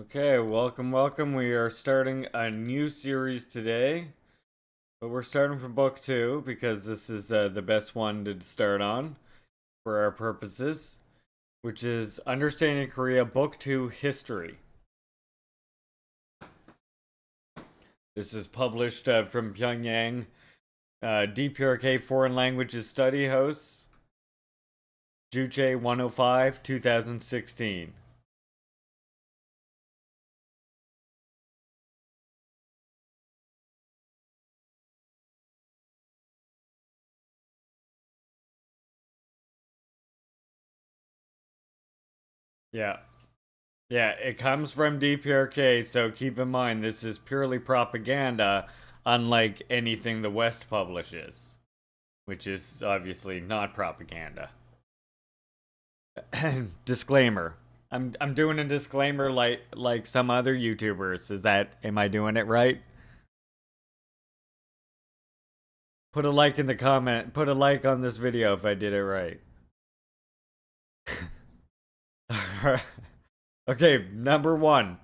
Okay, welcome. We are starting a new series today, but we're starting from book two because this is the best one to start on for our purposes, which is Understanding Korea, Book Two, History. This is published from Pyongyang, DPRK Foreign Languages Study House, Juche 105, 2016. Yeah. Yeah, it comes from DPRK, so keep in mind this is purely propaganda, unlike anything the West publishes, which is obviously not propaganda. Disclaimer. I'm doing a disclaimer like some other YouTubers. Am I doing it right? Put a like in the comment. Put a like on this video if I did it right. Okay, number one.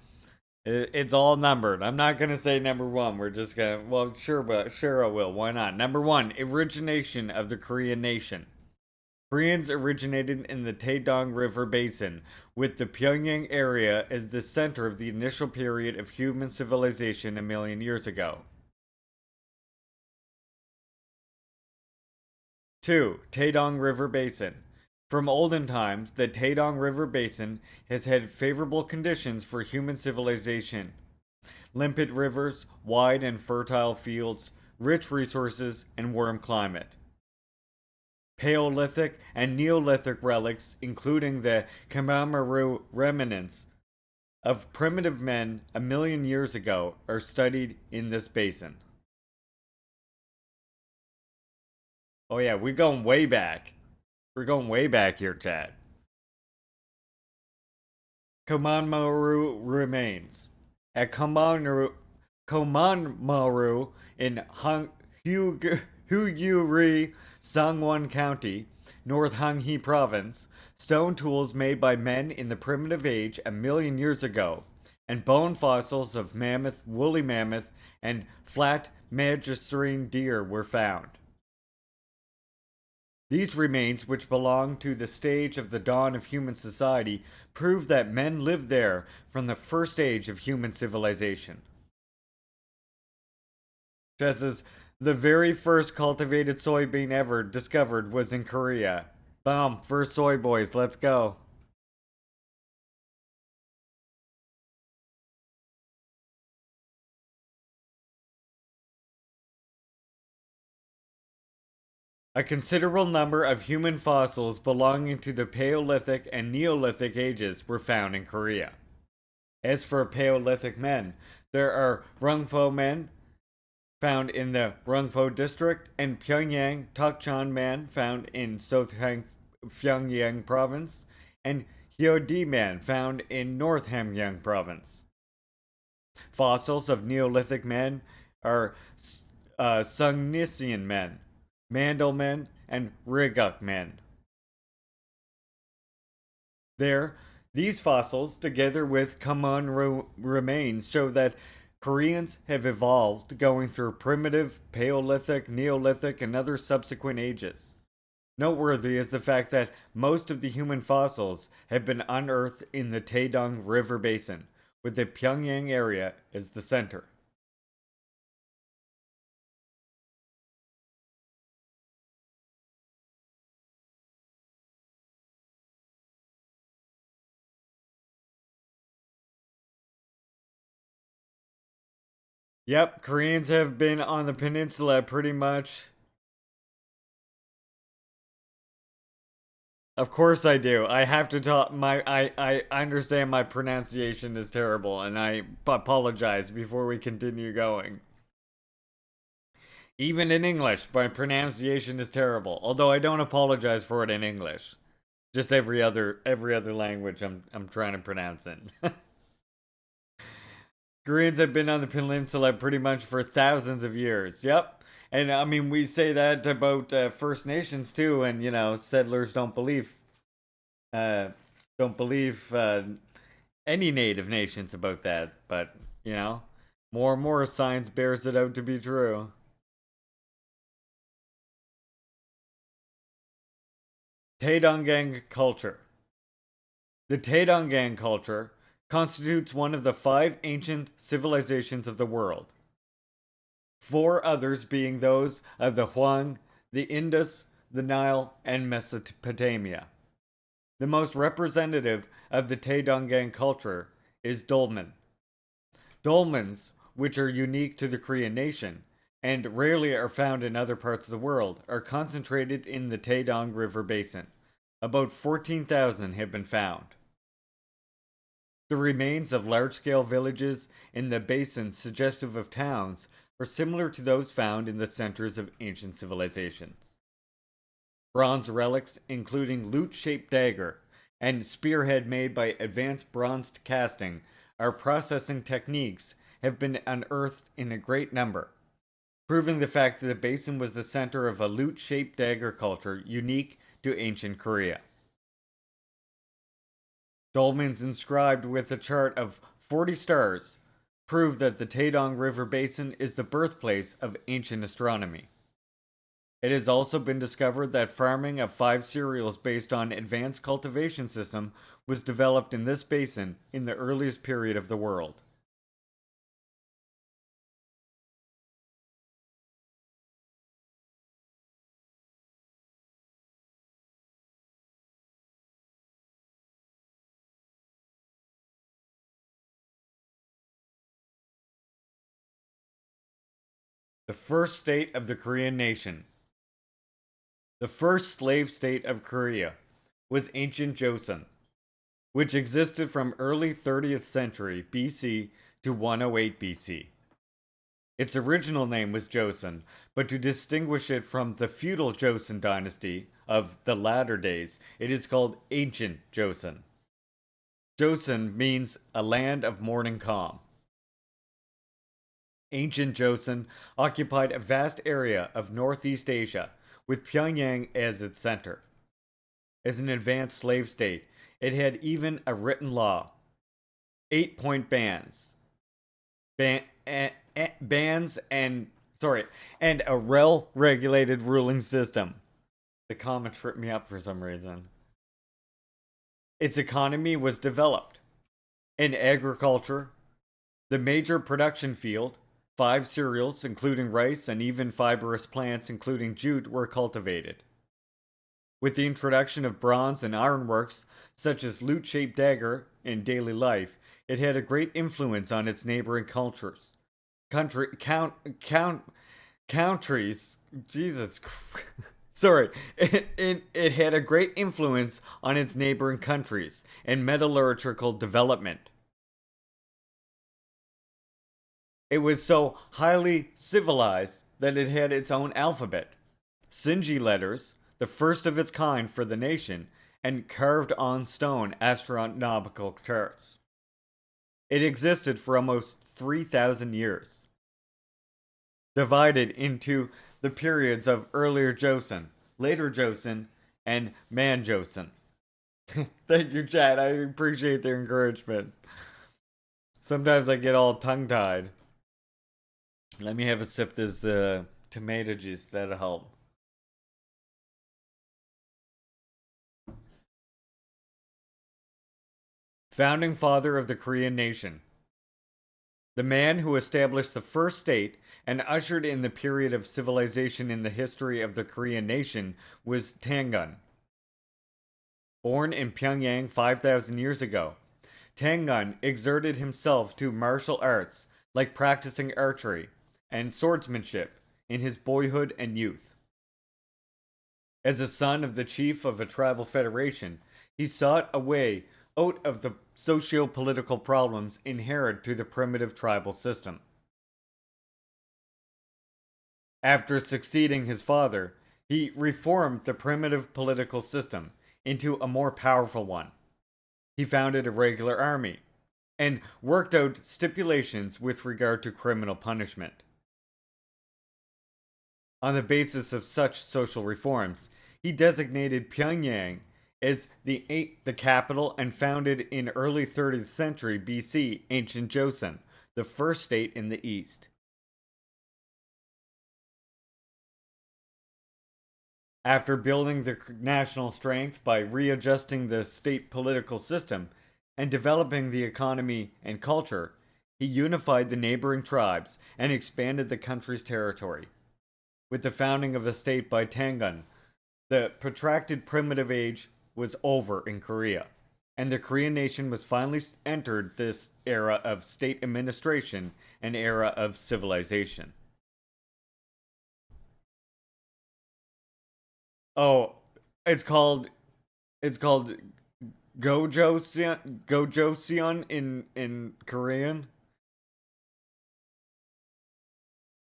It's all numbered. I'm not gonna say number one. We're just gonna. Well, sure, but sure I will. Why not? Number one: origination of the Korean nation. Koreans originated in the Taedong River basin, with the Pyongyang area as the center of the initial period of human civilization a million years ago. 2. Taedong River Basin. From olden times, the Taedong River Basin has had favorable conditions for human civilization. Limpid rivers, wide and fertile fields, rich resources, and warm climate. Paleolithic and Neolithic relics, including the Kamamaru remnants of primitive men a million years ago, are studied in this basin. Oh yeah, we're going way back. We're going way back here, chat. Komanmaru remains. At Komanmaru in Huyuri, Sangwon County, North Hanghi Province, stone tools made by men in the primitive age a million years ago, and bone fossils of mammoth, woolly mammoth, and flat magistrine deer were found. These remains, which belong to the stage of the dawn of human society, prove that men lived there from the first stage of human civilization. Just as the very first cultivated soybean ever discovered was in Korea. Boom, first soy boys, let's go. A considerable number of human fossils belonging to the Paleolithic and Neolithic ages were found in Korea. As for Paleolithic men, there are Rungpo men found in the Rungpo district, and Pyongyang Tokchon man found in South Pyongyang province, and Hyodi man found in North Hamgyong province. Fossils of Neolithic men are Sungnisian men, Mandal men, and Riguk men. There, these fossils, together with Kaman remains, show that Koreans have evolved going through primitive, Paleolithic, Neolithic, and other subsequent ages. Noteworthy is the fact that most of the human fossils have been unearthed in the Taedong River Basin, with the Pyongyang area as the center. Yep, Koreans have been on the peninsula pretty much. Of course I do. I have to talk I understand my pronunciation is terrible and I apologize before we continue going. Even in English, my pronunciation is terrible. Although I don't apologize for it in English. Just every other language I'm trying to pronounce in. Koreans have been on the peninsula pretty much for thousands of years. Yep. And I mean, we say that about First Nations too, and settlers uh, don't believe any native nations about that, but, you know, more and more science bears it out to be true. Taedonggang culture. The Taedonggang culture constitutes one of the 5 ancient civilizations of the world, 4 others being those of the Huang, the Indus, the Nile, and Mesopotamia. The most representative of the Taedonggang culture is dolmen. Dolmens, which are unique to the Korean nation and rarely are found in other parts of the world, are concentrated in the Taedong River basin. About 14,000 have been found. The remains of large-scale villages in the basin suggestive of towns are similar to those found in the centers of ancient civilizations. Bronze relics, including lute-shaped dagger and spearhead made by advanced bronzed casting, are processing techniques have been unearthed in a great number, proving the fact that the basin was the center of a lute-shaped dagger culture unique to ancient Korea. Dolmens inscribed with a chart of 40 stars prove that the Taedong River Basin is the birthplace of ancient astronomy. It has also been discovered that farming of 5 cereals based on advanced cultivation system was developed in this basin in the earliest period of the world. The first state of the Korean nation. The first slave state of Korea was ancient Joseon, which existed from early 30th century BC to 108 BC. Its original name was Joseon, but to distinguish it from the feudal Joseon dynasty of the latter days, it is called Ancient Joseon. Joseon means a land of morning calm. Ancient Joseon occupied a vast area of Northeast Asia, with Pyongyang as its center. As an advanced slave state, it had even a written law, 8-point bans, bans and a well-regulated ruling system. The comma tripped me up for some reason. Its economy was developed. In agriculture, the major production field, 5 cereals, including rice, and even fibrous plants, including jute, were cultivated. With the introduction of bronze and ironworks, such as lute-shaped dagger, in daily life, it had a great influence on its neighboring cultures. Countries, Jesus Christ. Sorry, it had a great influence on its neighboring countries and metallurgical development. It was so highly civilized that it had its own alphabet, Sinji letters, the first of its kind for the nation, and carved on stone astronomical charts. It existed for almost 3,000 years, divided into the periods of earlier Joseon, later Joseon, and Man Joseon. Thank you, chat. I appreciate the encouragement. Sometimes I get all tongue-tied. Let me have a sip of this tomato juice. That'll help. Founding father of the Korean nation. The man who established the first state and ushered in the period of civilization in the history of the Korean nation was Tangun. Born in Pyongyang 5,000 years ago, Tangun exerted himself to martial arts like practicing archery and swordsmanship in his boyhood and youth. As a son of the chief of a tribal federation, he sought a way out of the socio-political problems inherent to the primitive tribal system. After succeeding his father, he reformed the primitive political system into a more powerful one. He founded a regular army and worked out stipulations with regard to criminal punishment. On the basis of such social reforms, he designated Pyongyang is the capital and founded in early 30th century BC ancient Joseon, the first state in the east. After building the national strength by readjusting the state political system and developing the economy and culture, he unified the neighboring tribes and expanded the country's territory. With the founding of the state by Tangun, the protracted primitive age was over in Korea, and the Korean nation was finally entered this era of state administration and era of civilization. Oh, it's called it's called Gojoseon in Korean.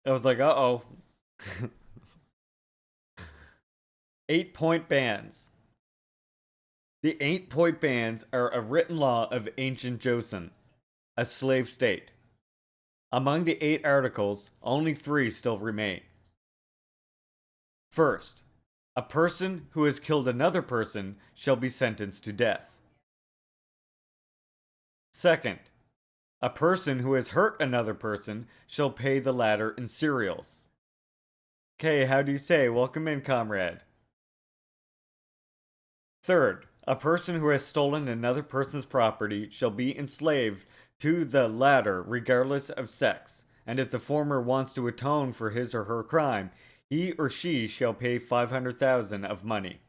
I was like, uh-oh. 8-point bands. The 8-point bands are a written law of ancient Joseon, a slave state. Among the 8 articles, only 3 still remain. First, a person who has killed another person shall be sentenced to death. Second, a person who has hurt another person shall pay the latter in cereals. Okay, how do you say? Welcome in, comrade. Third, a person who has stolen another person's property shall be enslaved to the latter regardless of sex, and if the former wants to atone for his or her crime, he or she shall pay 500,000 of money.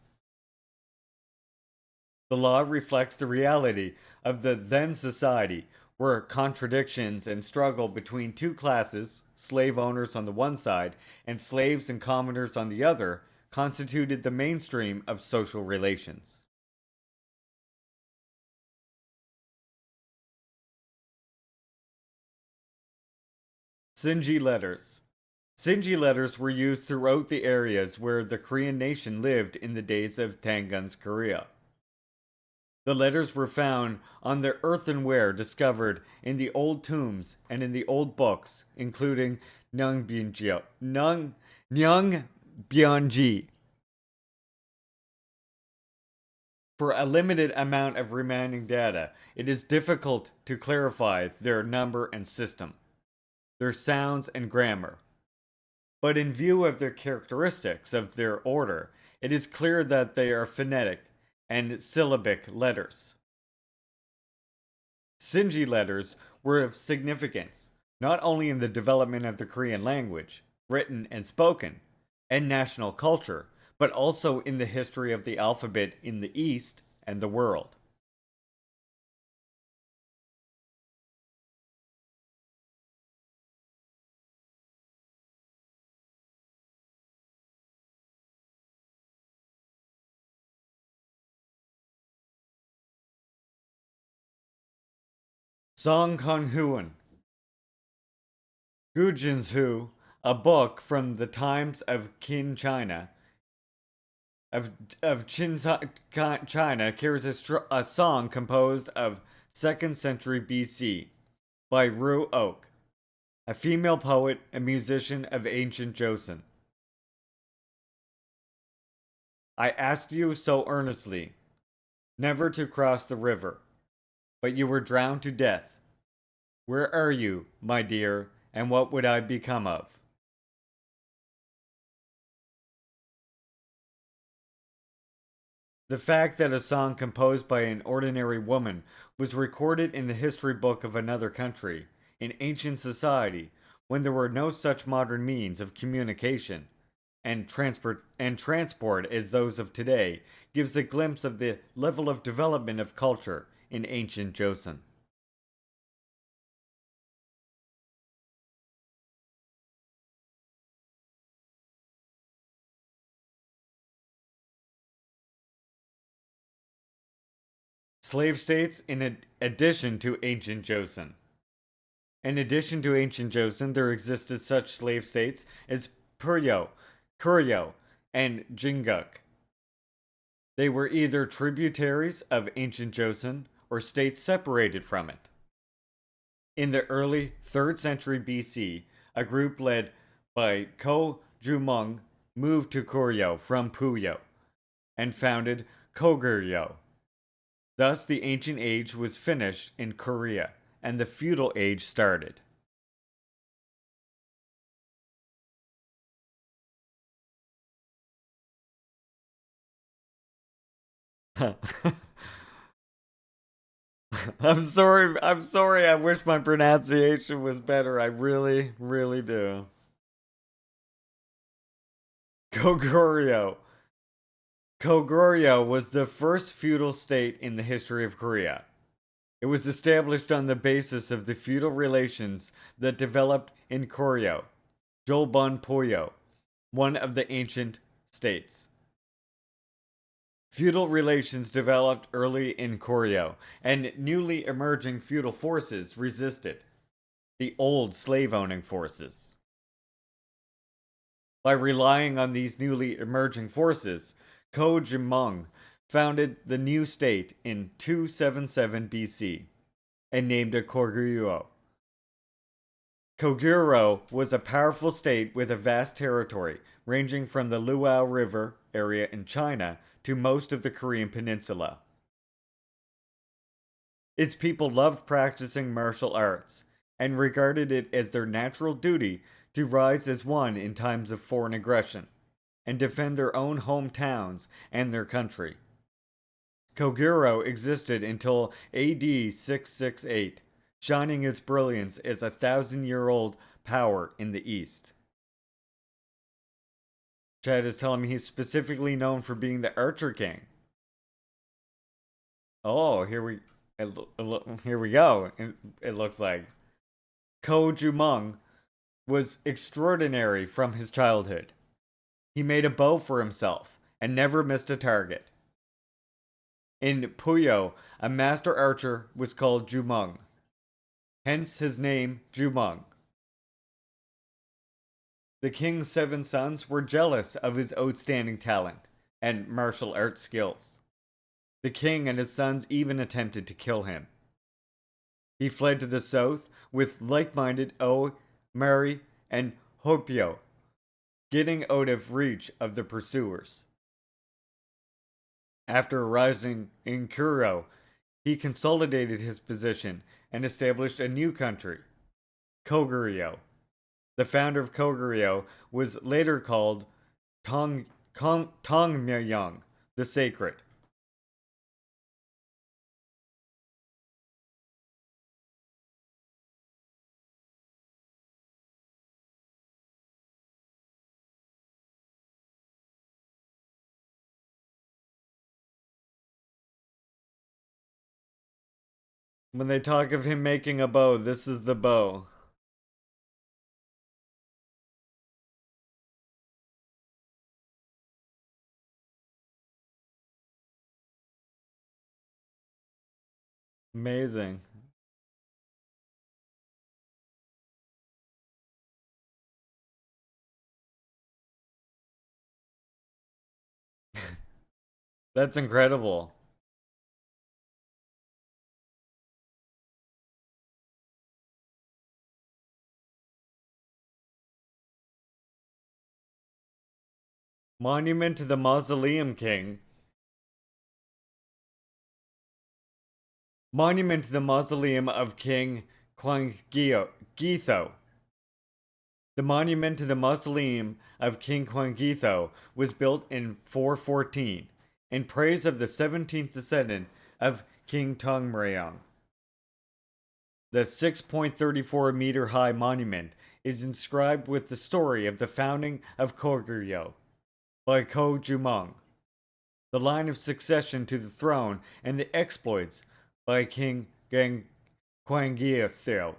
The law reflects the reality of the then society, where contradictions and struggle between 2 classes, slave owners on the one side and slaves and commoners on the other, constituted the mainstream of social relations. Sinji letters. Sinji letters were used throughout the areas where the Korean nation lived in the days of Tangun's Korea. The letters were found on the earthenware discovered in the old tombs and in the old books, including Nyeongbyeonji. For a limited amount of remaining data, it is difficult to clarify their number and system, their sounds and grammar. But in view of their characteristics of their order, it is clear that they are phonetic and syllabic letters. Sinji letters were of significance, not only in the development of the Korean language, written and spoken, and national culture, but also in the history of the alphabet in the East and the world. Song Konhuan. Gujinsu, a book from the times of Qin China, of Qin China, carries a song composed of 2nd century BC by Ru Oak, a female poet and musician of ancient Joseon. I asked you so earnestly, never to cross the river, but you were drowned to death. Where are you, my dear, and what would I become of? The fact that a song composed by an ordinary woman was recorded in the history book of another country, in ancient society, when there were no such modern means of communication and transport as those of today, gives a glimpse of the level of development of culture in ancient Joseon. Slave states in addition to ancient Joseon. In addition to ancient Joseon, there existed such slave states as Puryo, Kuryo, and Jinguk. They were either tributaries of ancient Joseon or states separated from it. In the early 3rd century BC, a group led by Ko Jumong moved to Koryo from Puyo and founded Koguryo. Thus, the Ancient Age was finished in Korea, and the Feudal Age started. I'm sorry, I wish my pronunciation was better. I really, really do. Koguryo. Koguryo was the first feudal state in the history of Korea. It was established on the basis of the feudal relations that developed in Koryo, Jolbon Poyo, one of the ancient states. Feudal relations developed early in Koryo, and newly emerging feudal forces resisted the old slave owning forces. By relying on these newly emerging forces, Ko Jimong founded the new state in 277 BC and named it Koguryo. Koguryo was a powerful state with a vast territory ranging from the Luo River area in China to most of the Korean peninsula. Its people loved practicing martial arts and regarded it as their natural duty to rise as one in times of foreign aggression and defend their own hometowns and their country. Koguryo existed until AD 668, shining its brilliance as a 1,000-year-old power in the East. Chad is telling me he's specifically known for being the Archer King. Oh, here we go. It looks like Ko Jumong was extraordinary from his childhood. He made a bow for himself and never missed a target. In Puyo, a master archer was called Jumong, hence his name Jumong. The king's 7 sons were jealous of his outstanding talent and martial arts skills. The king and his sons even attempted to kill him. He fled to the south with like-minded O, Mari, and Hopyo, getting out of reach of the pursuers. After rising in Kuro, he consolidated his position and established a new country, Koguryo. The founder of Koguryo was later called Tongmyang, the Sacred. When they talk of him making a bow, this is the bow. Amazing. That's incredible. Monument to the Mausoleum King. Monument to the Mausoleum of King Kwangitho. The monument to the Mausoleum of King Kwangitho was built in 414 in praise of the 17th descendant of King Tongmyang. The 6.34-meter high monument is inscribed with the story of the founding of Koguryo by Ko Jumong, the line of succession to the throne, and the exploits by King Kwangitho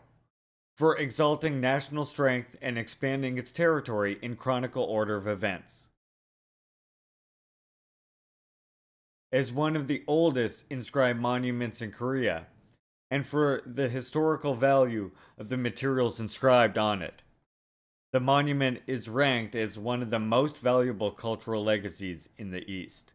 for exalting national strength and expanding its territory in chronicle order of events. As one of the oldest inscribed monuments in Korea, and for the historical value of the materials inscribed on it, the monument is ranked as one of the most valuable cultural legacies in the East.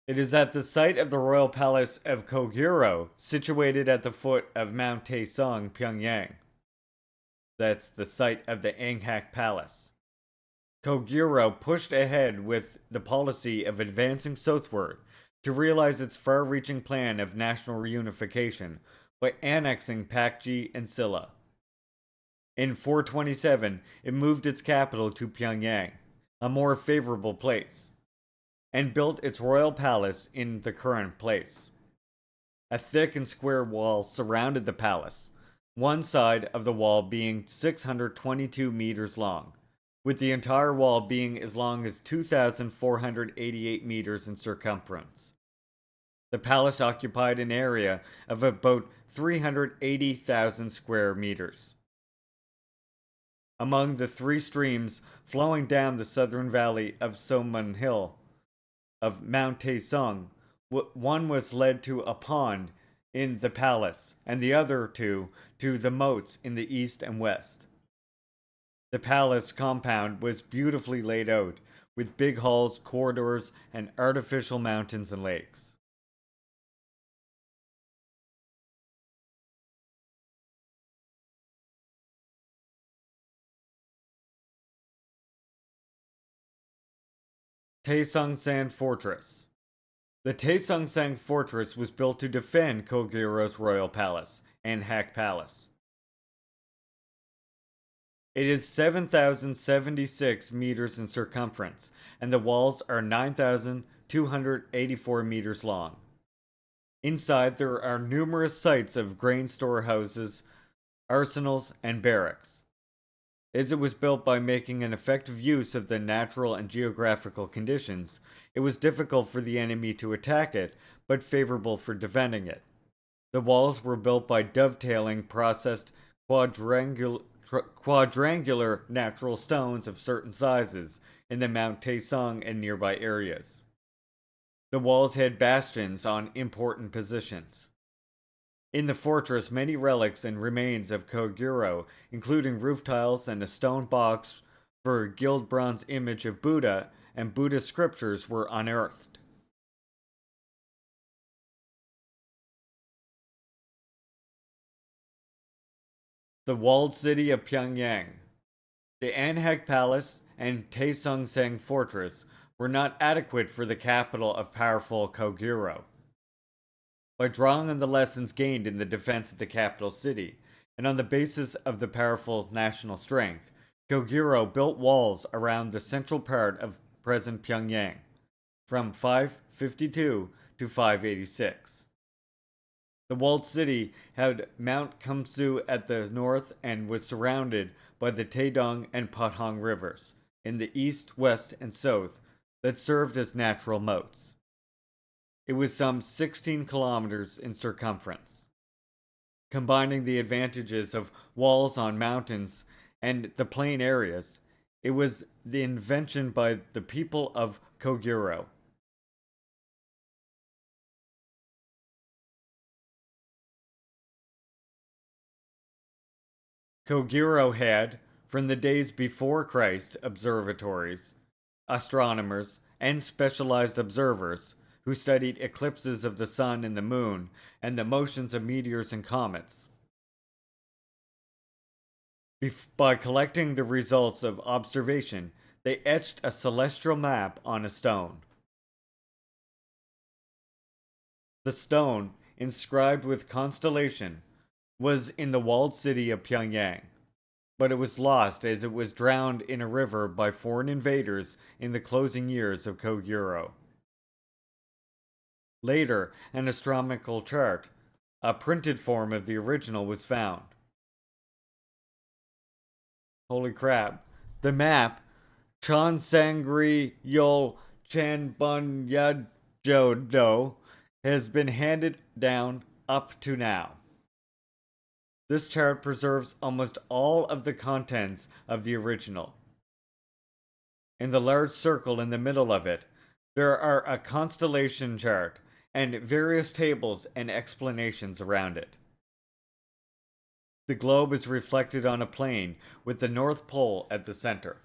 It is at the site of the royal palace of Koguro, situated at the foot of Mount Taesong, Pyongyang. That's the site of the Anghak Palace. Koguro pushed ahead with the policy of advancing southward to realize its far-reaching plan of national reunification by annexing Pakji and Silla. In 427, it moved its capital to Pyongyang, a more favorable place, and built its royal palace in the current place. A thick and square wall surrounded the palace, one side of the wall being 622 meters long, with the entire wall being as long as 2,488 meters in circumference. The palace occupied an area of about 380,000 square meters. Among the three streams flowing down the southern valley of Somun Hill of Mount Taesong, one was led to a pond in the palace, and the other two to the moats in the east and west. The palace compound was beautifully laid out, with big halls, corridors, and artificial mountains and lakes. Taesongsan Fortress. The Taesongsan Fortress was built to defend Koguro's royal palace, Anghak Palace. It is 7,076 meters in circumference, and the walls are 9,284 meters long. Inside, there are numerous sites of grain storehouses, arsenals, and barracks. As it was built by making an effective use of the natural and geographical conditions, it was difficult for the enemy to attack it, but favorable for defending it. The walls were built by dovetailing processed quadrangular natural stones of certain sizes in the Mount Taesong and nearby areas. The walls had bastions on important positions. In the fortress, many relics and remains of Koguro, including roof tiles and a stone box for a gilt bronze image of Buddha and Buddhist scriptures, were unearthed. The walled city of Pyongyang. The Anghak Palace and Taesongsan Fortress were not adequate for the capital of powerful Koguro. By drawing on the lessons gained in the defense of the capital city, and on the basis of the powerful national strength, Koguro built walls around the central part of present Pyongyang, from 552 to 586. The walled city had Mount Kumsu at the north and was surrounded by the Taedong and Pothong rivers in the east, west, and south that served as natural moats. It was some 16 kilometers in circumference. Combining the advantages of walls on mountains and the plain areas, it was the invention by the people of Koguro. Koguro had, from the days before Christ, observatories, astronomers, and specialized observers who studied eclipses of the sun and the moon and the motions of meteors and comets. By collecting the results of observation, they etched a celestial map on a stone. The stone, inscribed with constellation, was in the walled city of Pyongyang, but it was lost as it was drowned in a river by foreign invaders in the closing years of Koguro. Later, an astronomical chart, a printed form of the original, was found. Holy crap. The map, Chonsangri Yol Chanbunyajodo, has been handed down up to now. This chart preserves almost all of the contents of the original. In the large circle in the middle of it, there are a constellation chart and various tables and explanations around it. The globe is reflected on a plane with the North Pole at the center.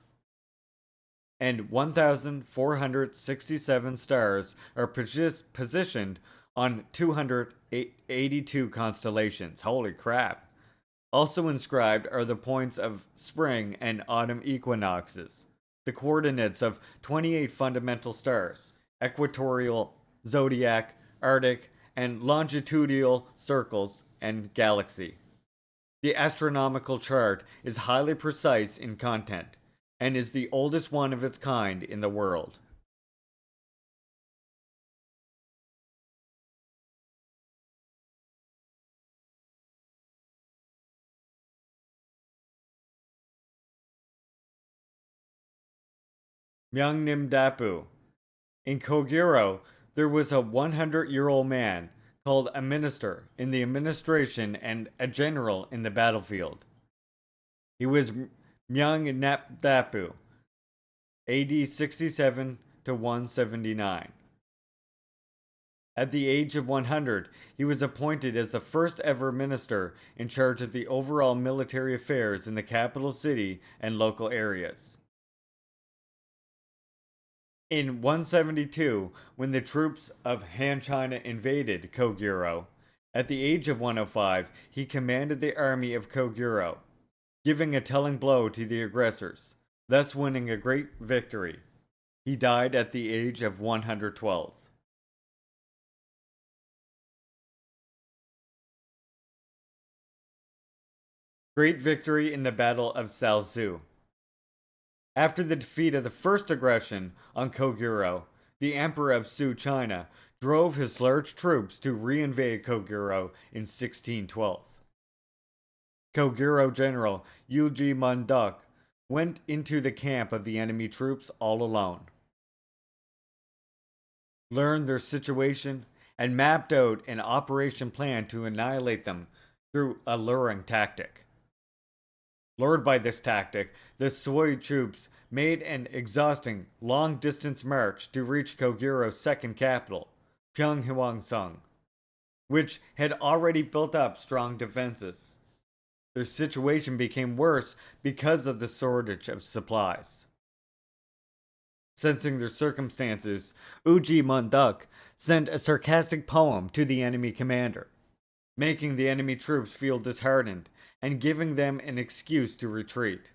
and 1,467 stars are positioned on 282 constellations. Holy crap. Also inscribed are the points of spring and autumn equinoxes, the coordinates of 28 fundamental stars, equatorial, zodiac, Arctic, and longitudinal circles, and galaxy. The astronomical chart is highly precise in content and is the oldest one of its kind in the world. Myeongnimdapu. In Koguro, there was a 100-year-old man called a minister in the administration and a general in the battlefield. He was Myeongnapdapu, AD 67 to 179. At the age of 100, he was appointed as the first ever minister in charge of the overall military affairs in the capital city and local areas. In 172, when the troops of Han China invaded Koguro, at the age of 105, he commanded the army of Koguro, giving a telling blow to the aggressors, thus winning a great victory. He died at the age of 112. Great victory in the Battle of Salzu. After the defeat of the first aggression on Koguro, the Emperor of Su China drove his large troops to reinvade Koguro in 1612. Koguro General Yuji Munduk went into the camp of the enemy troops all alone, learned their situation, and mapped out an operation plan to annihilate them through a luring tactic. Lured by this tactic, the Sui troops made an exhausting, long-distance march to reach Koguro's second capital, Pyeonghwangsung, which had already built up strong defenses. Their situation became worse because of the shortage of supplies. Sensing their circumstances, Uji Munduk sent a sarcastic poem to the enemy commander, making the enemy troops feel disheartened and giving them an excuse to retreat.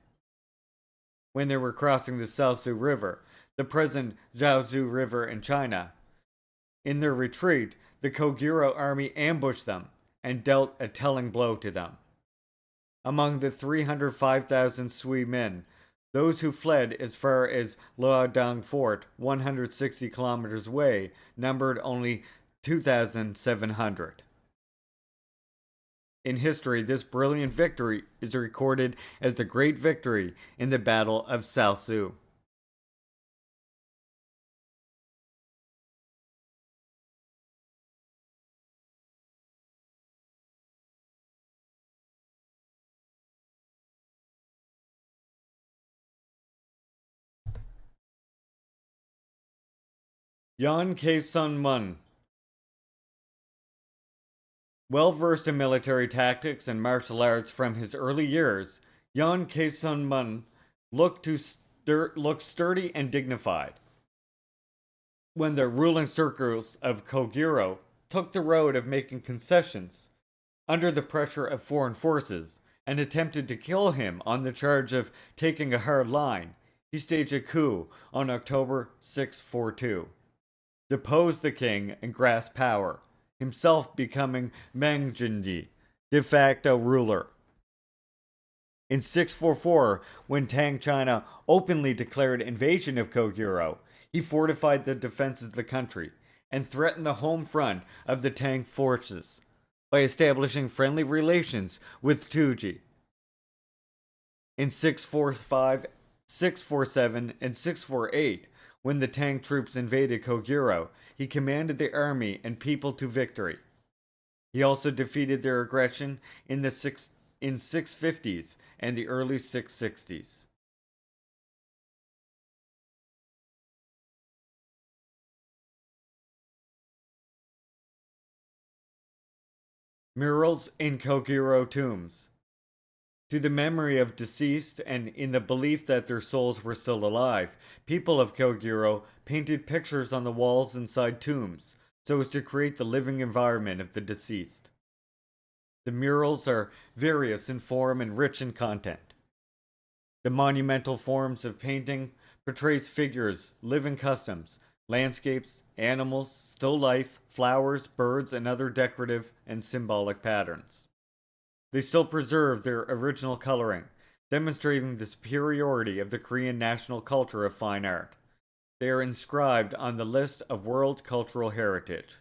When they were crossing the Shaosu River, the present Jiaozu River in China, in their retreat, the Koguro army ambushed them and dealt a telling blow to them. Among the 305,000 Sui men, those who fled as far as Luodong Fort, 160 kilometers away, numbered only 2,700. In history, this brilliant victory is recorded as the Great Victory in the Battle of Salsu. Yan Kei-sun Mun. Well versed in military tactics and martial arts from his early years, Yan Kei-sun Mun looked sturdy and dignified. When the ruling circles of Koguro took the road of making concessions under the pressure of foreign forces and attempted to kill him on the charge of taking a hard line, he staged a coup on October 642, deposed the king and grasped power, himself becoming Mengjinji, de facto ruler. In 644, when Tang China openly declared invasion of Koguro, he fortified the defenses of the country and threatened the home front of the Tang forces by establishing friendly relations with Tuji. In 645, 647, and 648, when the Tang troops invaded Koguro, he commanded the army and people to victory. He also defeated their aggression in the 650s and the early 660s. Murals in Koguro tombs. To the memory of deceased and in the belief that their souls were still alive, people of Koguro painted pictures on the walls inside tombs so as to create the living environment of the deceased. The murals are various in form and rich in content. The monumental forms of painting portrays figures, living customs, landscapes, animals, still life, flowers, birds, and other decorative and symbolic patterns. They still preserve their original coloring, demonstrating the superiority of the Korean national culture of fine art. They are inscribed on the list of World Cultural Heritage.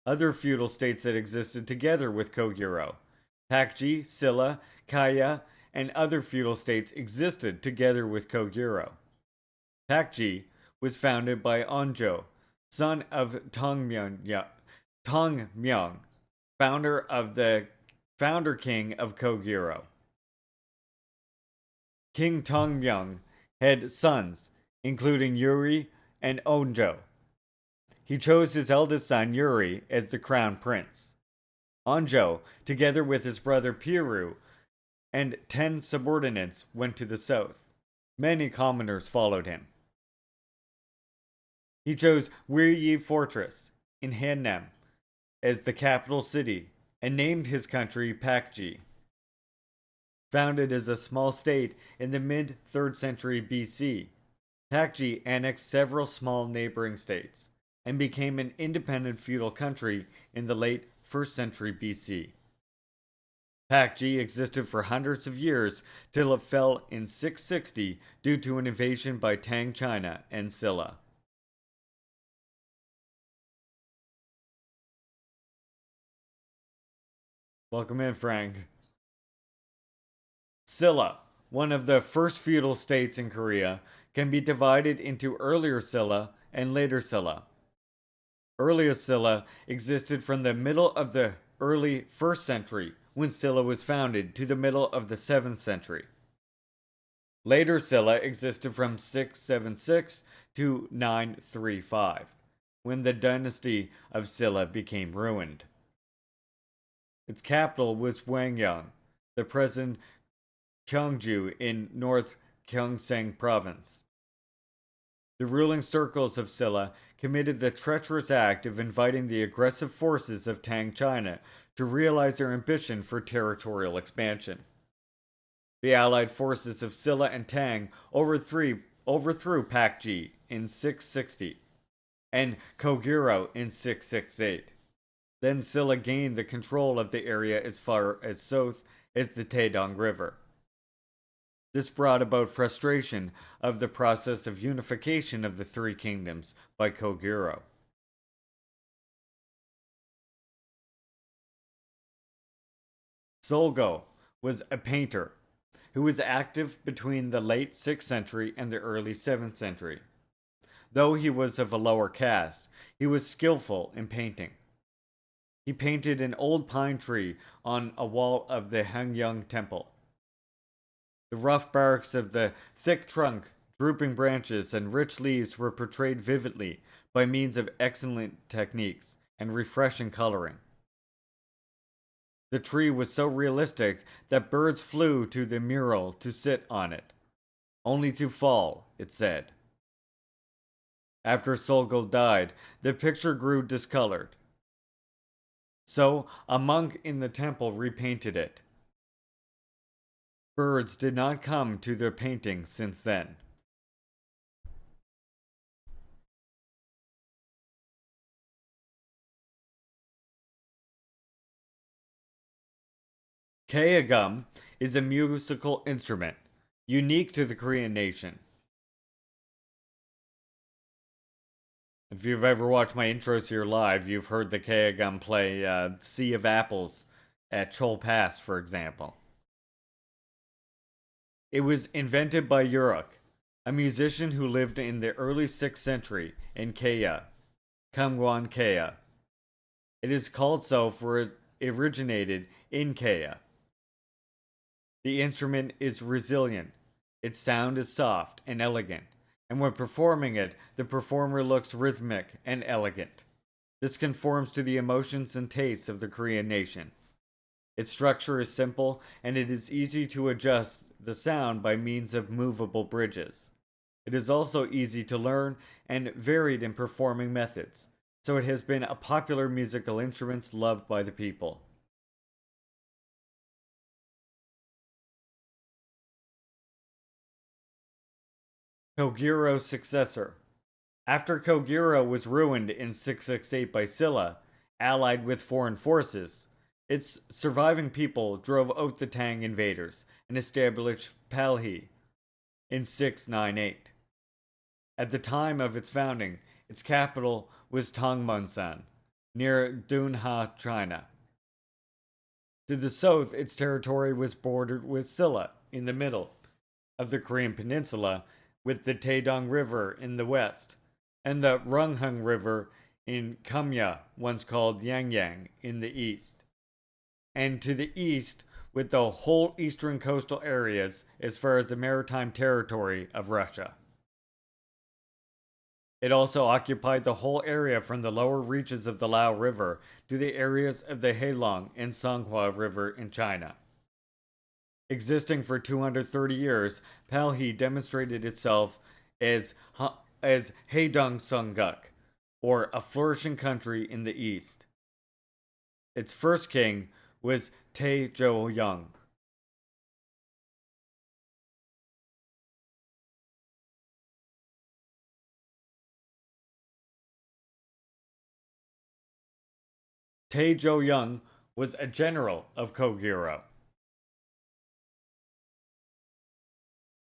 Other feudal states that existed together with Koguro, Pakji, Silla, Kaya, and other feudal states existed together with Koguro. Pakji was founded by Onjo, son of Tongmyong, founder king of Koguro. King Tongmyong had sons, including Yuri and Onjo. He chose his eldest son Yuri as the crown prince. Onjo, together with his brother Piru and 10 subordinates, went to the south. Many commoners followed him. He chose Wiryi Fortress in Hannam as the capital city and named his country Pakji. Founded as a small state in the mid 3rd century BC, Pakji annexed several small neighboring states and became an independent feudal country in the late 1st century BC. Pakji existed for hundreds of years till it fell in 660 due to an invasion by Tang China and Silla. Welcome in, Frank. Silla, one of the first feudal states in Korea, can be divided into earlier Silla and later Silla. Earlier Silla existed from the middle of the early 1st century, when Silla was founded, to the middle of the 7th century. Later Silla existed from 676 to 935, when the dynasty of Silla became ruined. Its capital was Hwangyang, the present Gyeongju in North Gyeongsang province. The ruling circles of Silla committed the treacherous act of inviting the aggressive forces of Tang China to realize their ambition for territorial expansion. The allied forces of Silla and Tang overthrew Pakji in 660 and Koguro in 668. Then Silla gained the control of the area as far as south as the Taedong River. This brought about frustration of the process of unification of the three kingdoms by Koguro. Solgo was a painter who was active between the late 6th century and the early 7th century. Though he was of a lower caste, he was skillful in painting. He painted an old pine tree on a wall of the Hangyang temple. The rough barks of the thick trunk, drooping branches, and rich leaves were portrayed vividly by means of excellent techniques and refreshing coloring. The tree was so realistic that birds flew to the mural to sit on it, only to fall, it said. After Solgo died, the picture grew discolored. So a monk in the temple repainted it. Birds did not come to their painting since then. Kaegum is a musical instrument, unique to the Korean nation. If you've ever watched my intros here live, you've heard the Kaegum play Sea of Apples at Chol Pass, for example. It was invented by Uruk, a musician who lived in the early 6th century in Kaya, Kamgwan Kaya. It is called so for it originated in Kaya. The instrument is resilient, its sound is soft and elegant, and when performing it, the performer looks rhythmic and elegant. This conforms to the emotions and tastes of the Korean nation. Its structure is simple, and it is easy to adjust the sound by means of movable bridges. It is also easy to learn and varied in performing methods, so it has been a popular musical instrument loved by the people. Kogiro's successor. After Kogiro was ruined in 668 by Silla, allied with foreign forces, its surviving people drove out the Tang invaders and established Palhi in 698. At the time of its founding, its capital was Tongmunsan, near Dunha, China. To the south, its territory was bordered with Silla in the middle of the Korean peninsula, with the Taedong River in the west, and the Runghung River in Kumya, once called Yangyang, in the east. And to the east, with the whole eastern coastal areas as far as the maritime territory of Russia. It also occupied the whole area from the lower reaches of the Lao River to the areas of the Heilong and Songhua River in China. Existing for 230 years, Palhi demonstrated itself as Heidong Sungguk, or a flourishing country in the east. Its first king was Tae-jo-young. Tae-jo-young was a general of Kogiro.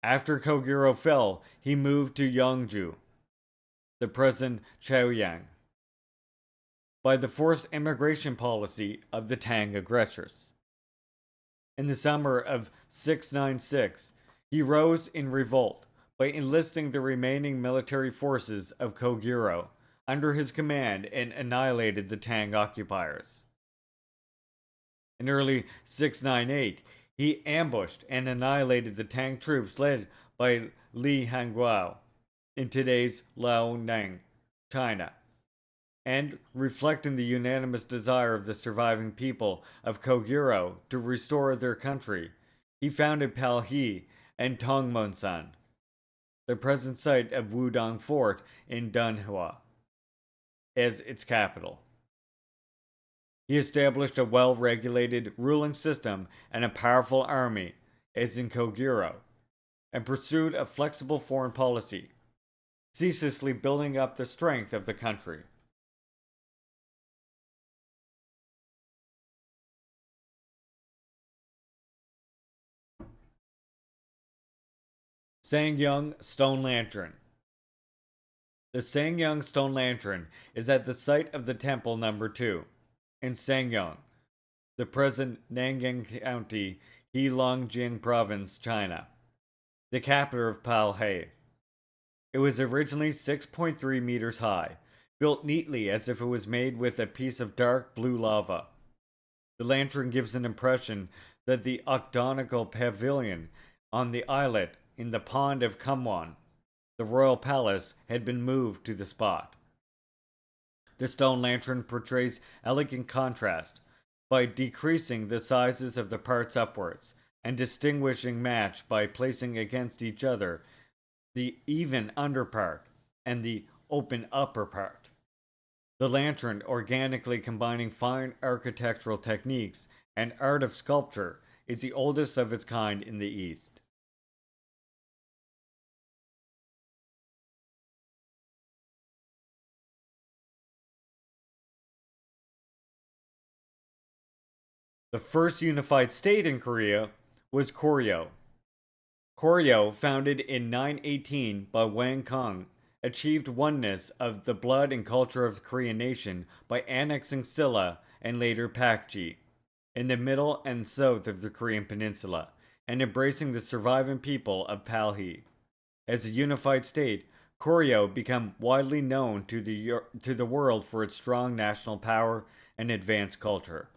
After Kogiro fell, he moved to Yongju, the present Chaoyang, by the forced immigration policy of the Tang aggressors. In the summer of 696, he rose in revolt by enlisting the remaining military forces of Kogiro under his command and annihilated the Tang occupiers. In early 698, he ambushed and annihilated the Tang troops led by Li Hangguo in today's Liaonang, China, and reflecting the unanimous desire of the surviving people of Kogiro to restore their country, he founded Palhi and Tongmunsan, the present site of Wudong Fort in Dunhua, as its capital. He established a well-regulated ruling system and a powerful army, as in Kogiro, and pursued a flexible foreign policy, ceaselessly building up the strength of the country. Sangyang Stone Lantern. The Sangyang Stone Lantern is at the site of the temple number 2 in Sangyang, the present Nangang County, Heilongjiang Province, China, the capital of Palhe. It was originally 6.3 meters high, built neatly as if it was made with a piece of dark blue lava. The lantern gives an impression that the octagonal pavilion on the islet in the pond of Kumwan, the royal palace, had been moved to the spot. The stone lantern portrays elegant contrast by decreasing the sizes of the parts upwards and distinguishing match by placing against each other the even under part and the open upper part. The lantern, organically combining fine architectural techniques and art of sculpture, is the oldest of its kind in the East. The first unified state in Korea was Koryo. Koryo, founded in 918 by Wang Kong, achieved oneness of the blood and culture of the Korean nation by annexing Silla and later Pakji in the middle and south of the Korean peninsula and embracing the surviving people of Palhi. As a unified state, Koryo became widely known to the world for its strong national power and advanced culture.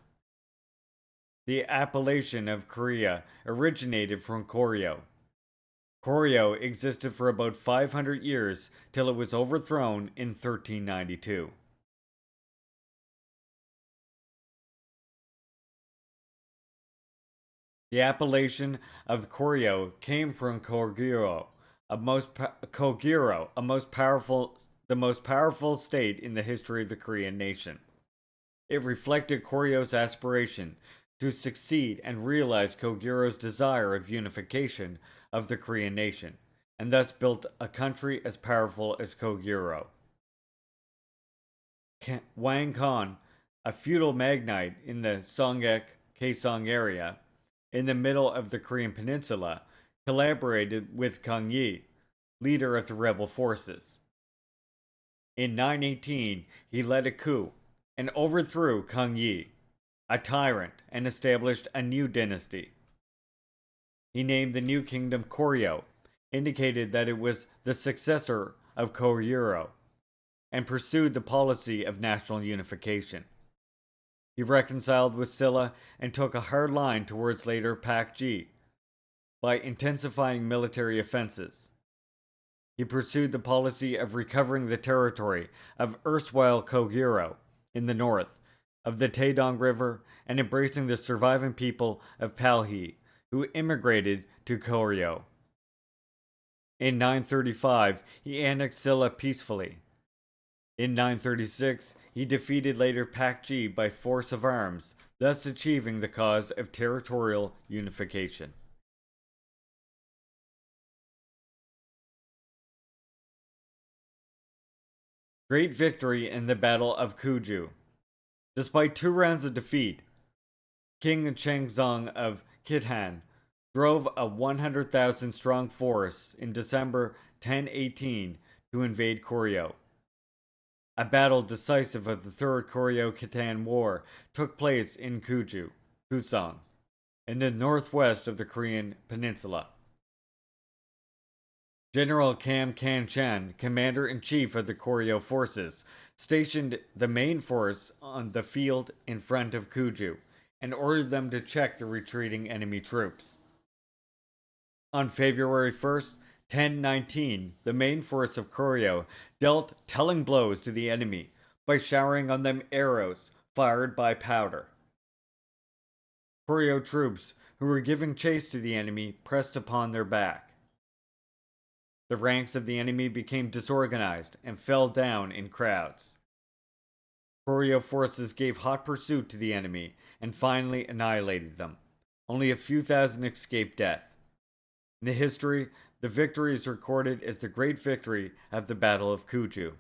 The appellation of Korea originated from Koryo. Koryo existed for about 500 years till it was overthrown in 1392. The appellation of Koryo came from Koguro, the most powerful state in the history of the Korean nation. It reflected Koryo's aspiration to succeed and realize Koguro's desire of unification of the Korean nation, and thus built a country as powerful as Koguro. Wang Khan, a feudal magnate in the Songgek Kaesong area, in the middle of the Korean peninsula, collaborated with Kang Yi, leader of the rebel forces. In 918, he led a coup and overthrew Kang Yi, a tyrant, and established a new dynasty. He named the new kingdom Koryo, indicated that it was the successor of Koryuro, and pursued the policy of national unification. He reconciled with Silla and took a hard line towards later Pak Ji by intensifying military offenses. He pursued the policy of recovering the territory of erstwhile Koguro in the north, of the Taedong River, and embracing the surviving people of Palhi, who immigrated to Koryo. In 935, he annexed Silla peacefully. In 936, he defeated later Pak Ji by force of arms, thus achieving the cause of territorial unification. Great victory in the Battle of Kuju. Despite 2 rounds of defeat, King Chengzong of Khitan drove a 100,000 strong force in December 1018 to invade Koryo. A battle decisive of the Third Koryo-Khitan War took place in Kusong, in the northwest of the Korean peninsula. General Kam Kan-chan, commander-in-chief of the Koryo forces, stationed the main force on the field in front of Kuju and ordered them to check the retreating enemy troops. On February 1st, 1019, the main force of Koryo dealt telling blows to the enemy by showering on them arrows fired by powder. Koryo troops who were giving chase to the enemy pressed upon their back. The ranks of the enemy became disorganized and fell down in crowds. Koryo forces gave hot pursuit to the enemy and finally annihilated them. Only a few thousand escaped death. In the history, the victory is recorded as the Great Victory of the Battle of Kuju.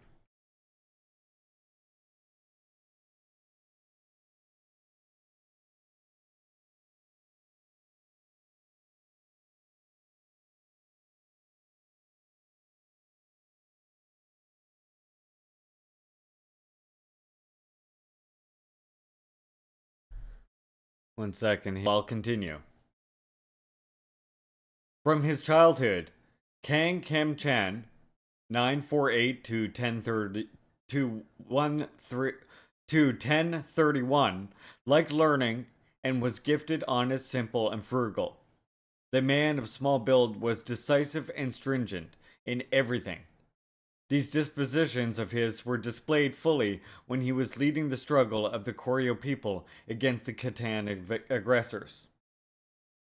One second here. I'll continue. From his childhood, Kang Kam-chan, 948 to 1030 to 1031, liked learning and was gifted, honest, simple, and frugal. The man of small build was decisive and stringent in everything. These dispositions of his were displayed fully when he was leading the struggle of the Koryo people against the Khitan aggressors.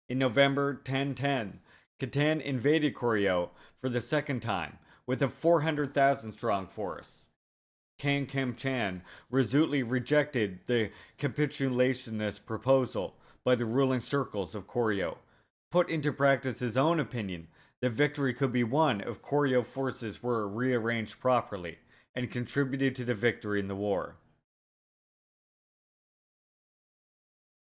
In November 1010, Khitan invaded Koryo for the second time with a 400,000 strong force. Kang Kam-chan resolutely rejected the capitulationist proposal by the ruling circles of Koryo, put into practice his own opinion that victory could be won if Koryo forces were rearranged properly, and contributed to the victory in the war.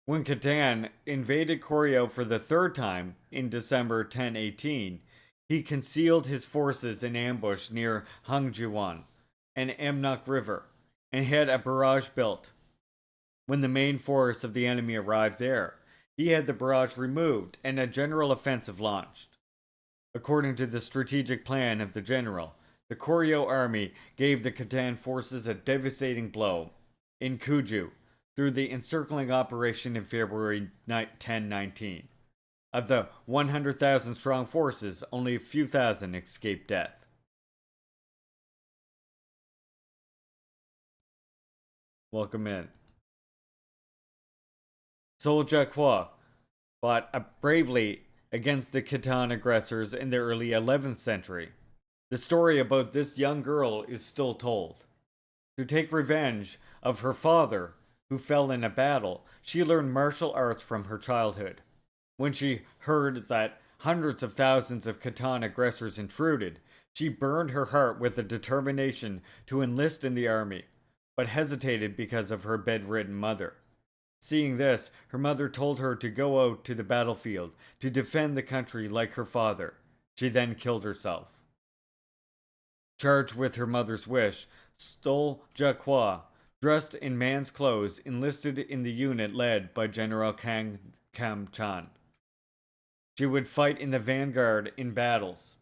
When Khitan invaded Koryo for the third time in December 1018, he concealed his forces in ambush near Hangjuan and Amnok River, and had a barrage built. When the main force of the enemy arrived there, he had the barrage removed and a general offensive launched. According to the strategic plan of the general, the Koryo army gave the Khitan forces a devastating blow in Kuju through the encircling operation in February 1019. Of the 100,000 strong forces, only a few thousand escaped death. Welcome in. Soljahua, fought bravely against the Khitan aggressors in the early 11th century. The story about this young girl is still told. To take revenge of her father, who fell in a battle, she learned martial arts from her childhood. When she heard that hundreds of thousands of Khitan aggressors intruded, she burned her heart with a determination to enlist in the army, but hesitated because of her bedridden mother. Seeing this, her mother told her to go out to the battlefield to defend the country like her father. She then killed herself. Charged with her mother's wish, Stole Jacqua, dressed in man's clothes, enlisted in the unit led by General Kang Kam Chan. She would fight in the vanguard in battles.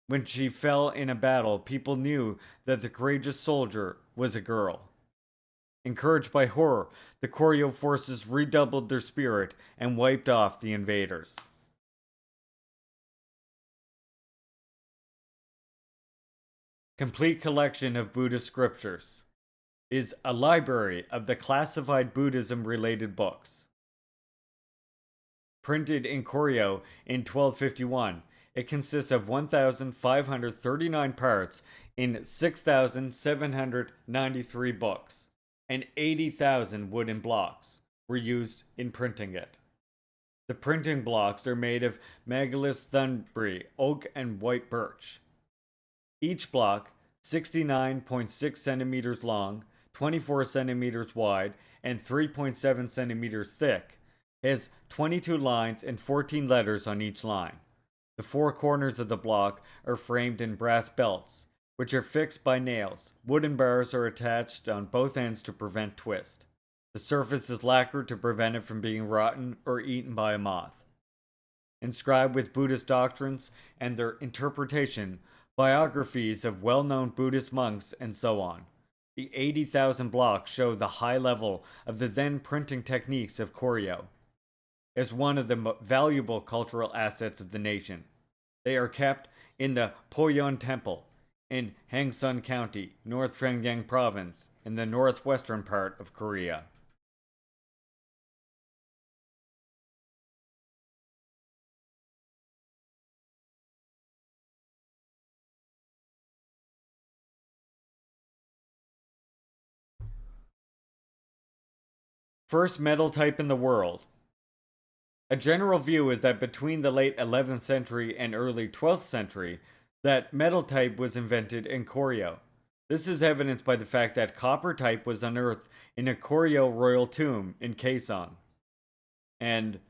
When she fell in a battle, people knew that the courageous soldier was a girl. Encouraged by horror, the Koryo forces redoubled their spirit and wiped off the invaders. Complete collection of Buddhist scriptures is a library of the classified Buddhism-related books. Printed in Koryo in 1251, it consists of 1,539 parts in 6,793 books, and 80,000 wooden blocks were used in printing it. The printing blocks are made of Megalith thunberry, oak, and white birch. Each block, 69.6 centimeters long, 24 centimeters wide, and 3.7 centimeters thick, has 22 lines and 14 letters on each line. The four corners of the block are framed in brass belts, which are fixed by nails. Wooden bars are attached on both ends to prevent twist. The surface is lacquered to prevent it from being rotten or eaten by a moth. Inscribed with Buddhist doctrines and their interpretation, biographies of well-known Buddhist monks, and so on. The 80,000 blocks show the high level of the then printing techniques of Koryo, as one of the valuable cultural assets of the nation. They are kept in the Poyon Temple in Hangsun County, North Pyongyang Province, in the northwestern part of Korea. First metal type in the world. A general view is that between the late 11th century and early 12th century, that metal type was invented in Koryo. This is evidenced by the fact that copper type was unearthed in a Koryo royal tomb in Kaesong. And,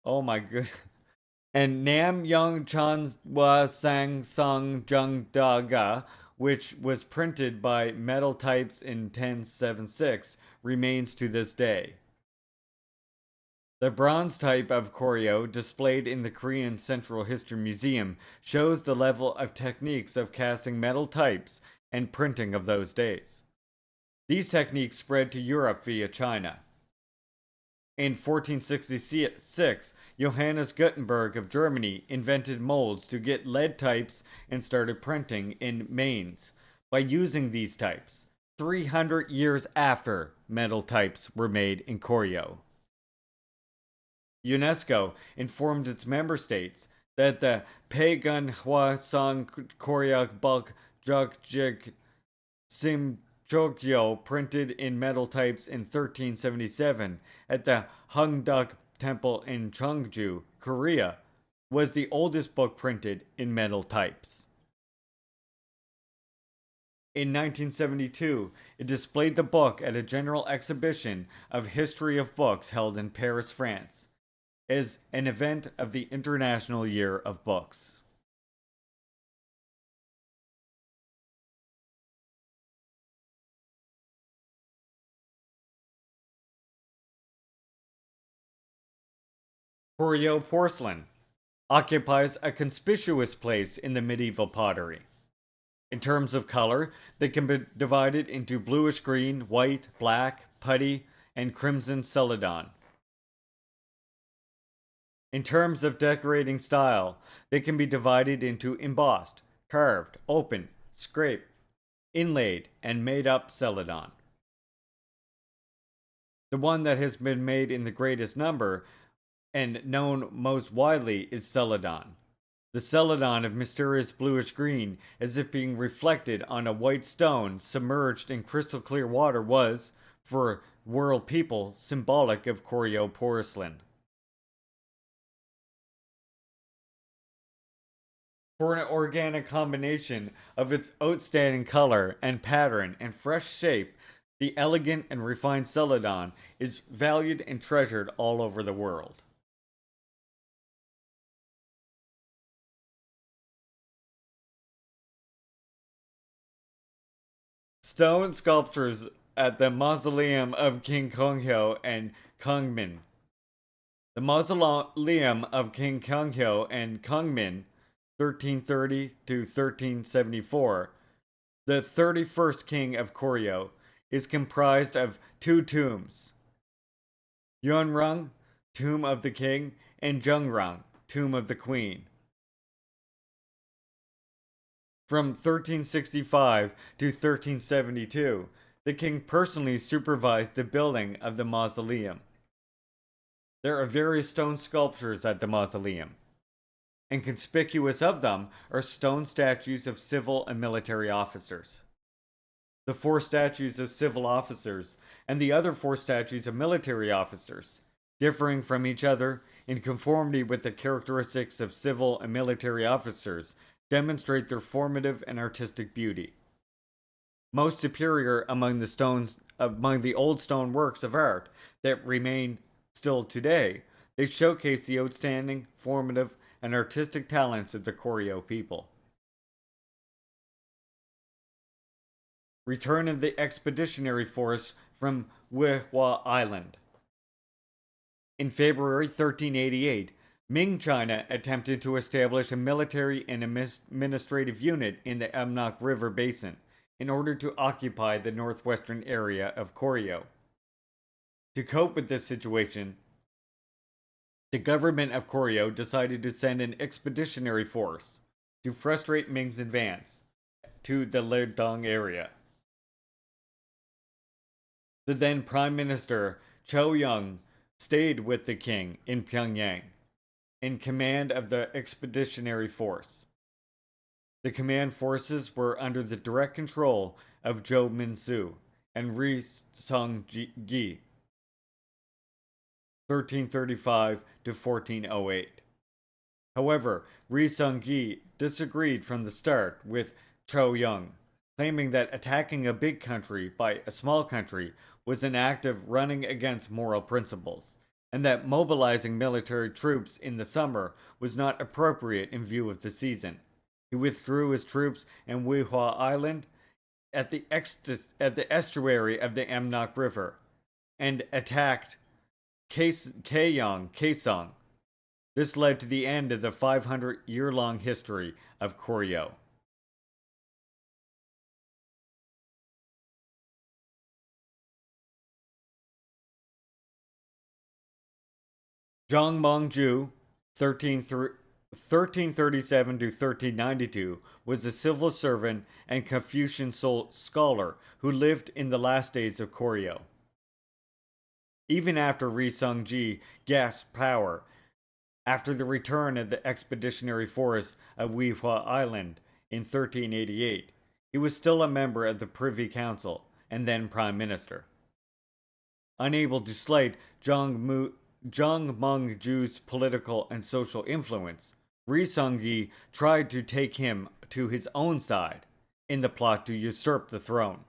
oh my god, and Nam Young Chanwa Sang Song Jung Daga, which was printed by metal types in 1076, remains to this day. The bronze type of Koryo, displayed in the Korean Central History Museum, shows the level of techniques of casting metal types and printing of those days. These techniques spread to Europe via China. In 1466, Johannes Gutenberg of Germany invented molds to get lead types and started printing in Mainz by using these types, 300 years after metal types were made in Koryo. UNESCO informed its member states that the Paegun Hwa Song Koryak Buk Jokjik Sim Chokyo, printed in metal types in 1377 at the Hungduk Temple in Cheongju, Korea, was the oldest book printed in metal types. In 1972, it displayed the book at a general exhibition of history of books held in Paris, France, as an event of the International Year of Books. Koryo porcelain occupies a conspicuous place in the medieval pottery. In terms of color, they can be divided into bluish green, white, black, putty, and crimson celadon. In terms of decorating style, they can be divided into embossed, carved, open, scraped, inlaid, and made up celadon. The one that has been made in the greatest number and known most widely is celadon. The celadon of mysterious bluish green, as if being reflected on a white stone submerged in crystal clear water, was, for world people, symbolic of Koryo porcelain. For an organic combination of its outstanding color and pattern and fresh shape, the elegant and refined celadon is valued and treasured all over the world. Stone sculptures at the mausoleum of King Konghyo and Kongmin. The mausoleum of King Konghyo and Kongmin, 1330 to 1374, the 31st king of Koryo, is comprised of two tombs: Yunrung, tomb of the king, and Jungrung, tomb of the queen. From 1365 to 1372, the king personally supervised the building of the mausoleum. There are various stone sculptures at the mausoleum, and conspicuous of them are stone statues of civil and military officers. The 4 statues of civil officers and the other 4 statues of military officers, differing from each other in conformity with the characteristics of civil and military officers, demonstrate their formative and artistic beauty. Most superior among the old stone works of art that remain still today, they showcase the outstanding, formative, and artistic talents of the Koryo people. Return of the expeditionary force from Weihua Island. In February 1388, Ming China attempted to establish a military and administrative unit in the Amnok River basin in order to occupy the northwestern area of Koryo. To cope with this situation, the government of Koryo decided to send an expeditionary force to frustrate Ming's advance to the Lirdong area. The then Prime Minister Chou Yung stayed with the king in Pyongyang, in command of the expeditionary force. The command forces were under the direct control of Zhou Minsu and Ri Song-gi, 1335 to 1408. However, Ri Song-gi disagreed from the start with Chou Yung, claiming that attacking a big country by a small country was an act of running against moral principles, and that mobilizing military troops in the summer was not appropriate in view of the season. He withdrew his troops in Weihua Island at the estuary of the Amnok River and attacked Kaesong. This led to the end of the 500-year-long history of Koryo. Zhang Mengju, 1337 to 1392, was a civil servant and Confucian scholar who lived in the last days of Koryo. Even after Ri Song-ji gasped power, after the return of the expeditionary force of Weihua Island in 1388, he was still a member of the Privy Council and then Prime Minister. Unable to slight Zhang Mengju's political and social influence, Ri Song-gi tried to take him to his own side in the plot to usurp the throne.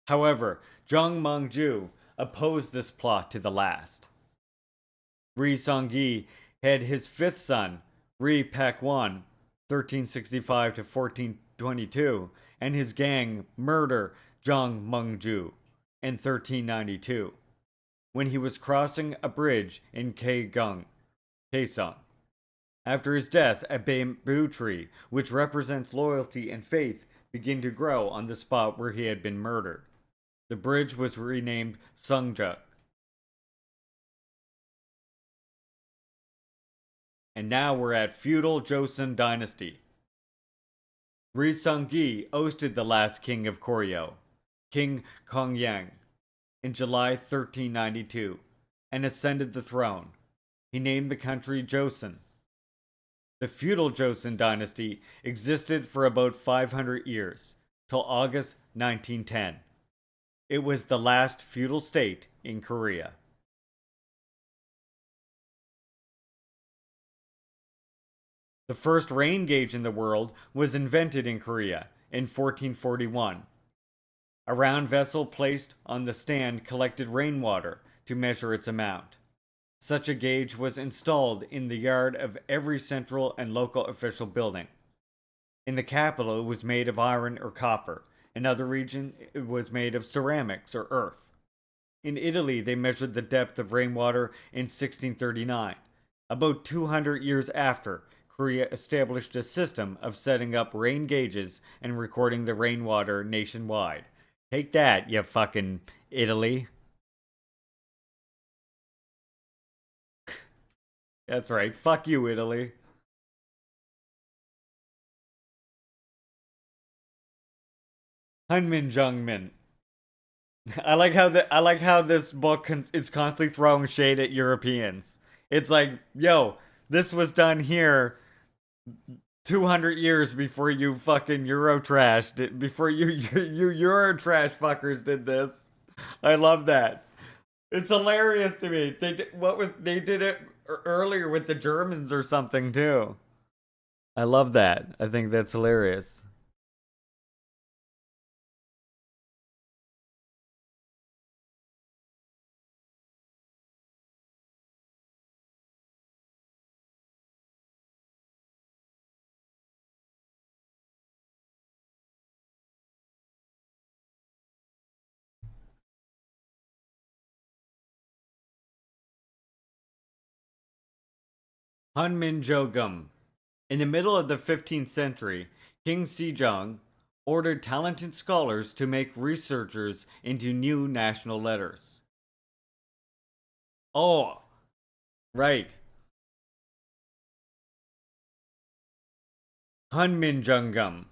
However, Zhang Mengju opposed this plot to the last. Ri Song-gi had his 5th son, Ri Pak-won, 1365 to 1422, and his gang murder Zhang Mengju in 1392, when he was crossing a bridge in Kaesong. After his death, a bamboo tree, which represents loyalty and faith, began to grow on the spot where he had been murdered. The bridge was renamed Sungjuk. And now we're at feudal Joseon dynasty. Ri Sung-gi ousted the last king of Koryo, King Kongyang, in July 1392 and ascended the throne. He named the country Joseon. The feudal Joseon dynasty existed for about 500 years, till August 1910. It was the last feudal state in Korea. The first rain gauge in the world was invented in Korea in 1441. A round vessel placed on the stand collected rainwater to measure its amount. Such a gauge was installed in the yard of every central and local official building. In the capital, it was made of iron or copper. In other regions, it was made of ceramics or earth. In Italy, they measured the depth of rainwater in 1639. About 200 years after, Korea established a system of setting up rain gauges and recording the rainwater nationwide. Take that, you fucking Italy. That's right. Fuck you, Italy. Hunmin Jungmin. I like how this book is constantly throwing shade at Europeans. It's like, yo, this was done here 200 years before you fucking Eurotrash did, before you Eurotrash fuckers did this. I love that. It's hilarious to me. They did it earlier with the Germans or something too. I love that. I think that's hilarious. Hunminjeongeum. In the middle of the 15th century, King Sejong ordered talented scholars to make researchers into new national letters. Oh, right. Hunminjeongeum.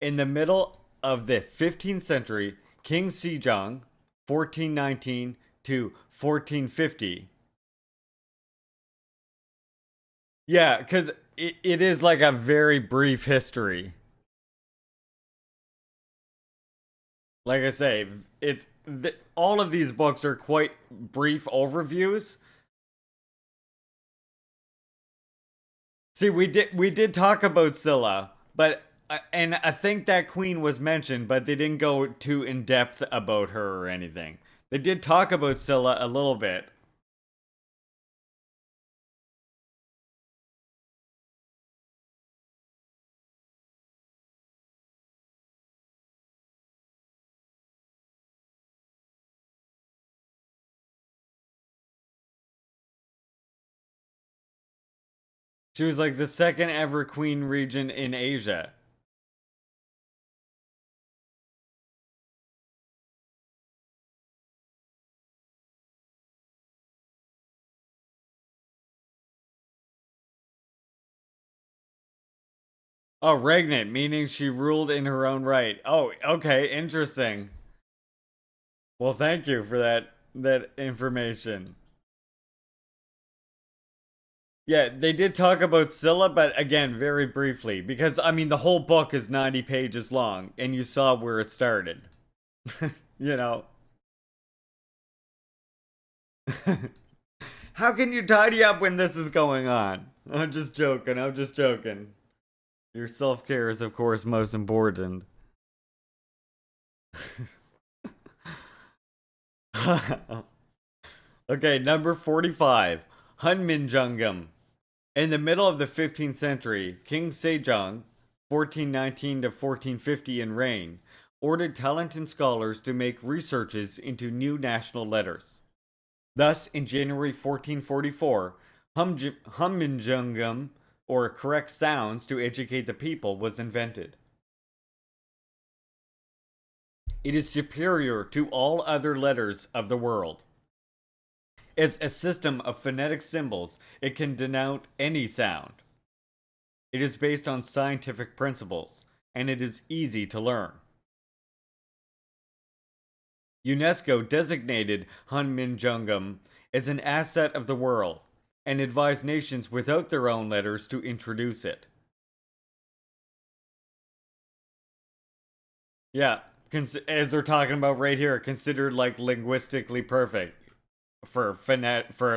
In the middle of the 15th century, King Sejong, 1419 to 1450. Yeah, because it is like a very brief history. Like I say, all of these books are quite brief overviews. See, we did talk about Scylla, but and I think that queen was mentioned, but they didn't go too in depth about her or anything. They did talk about Scylla a little bit. She was like the second ever queen regent in Asia. Oh, regnant, meaning she ruled in her own right. Oh, okay, interesting. Well, thank you for that information. Yeah, they did talk about Scylla, but again, very briefly, because I mean the whole book is 90 pages long, and you saw where it started. you know. How can you tidy up when this is going on? I'm just joking. I'm just joking. Your self care is, of course, most important. Okay, number 45. Hunminjeongeum. In the middle of the 15th century, King Sejong, 1419 to 1450 in reign, ordered talented scholars to make researches into new national letters. Thus, in January 1444, Hunminjeongeum, or correct sounds to educate the people, was invented. It is superior to all other letters of the world. As a system of phonetic symbols, it can denote any sound. It is based on scientific principles, and it is easy to learn. UNESCO designated Hunminjeongeum as an asset of the world and advised nations without their own letters to introduce it. Yeah, as they're talking about right here, considered like linguistically perfect for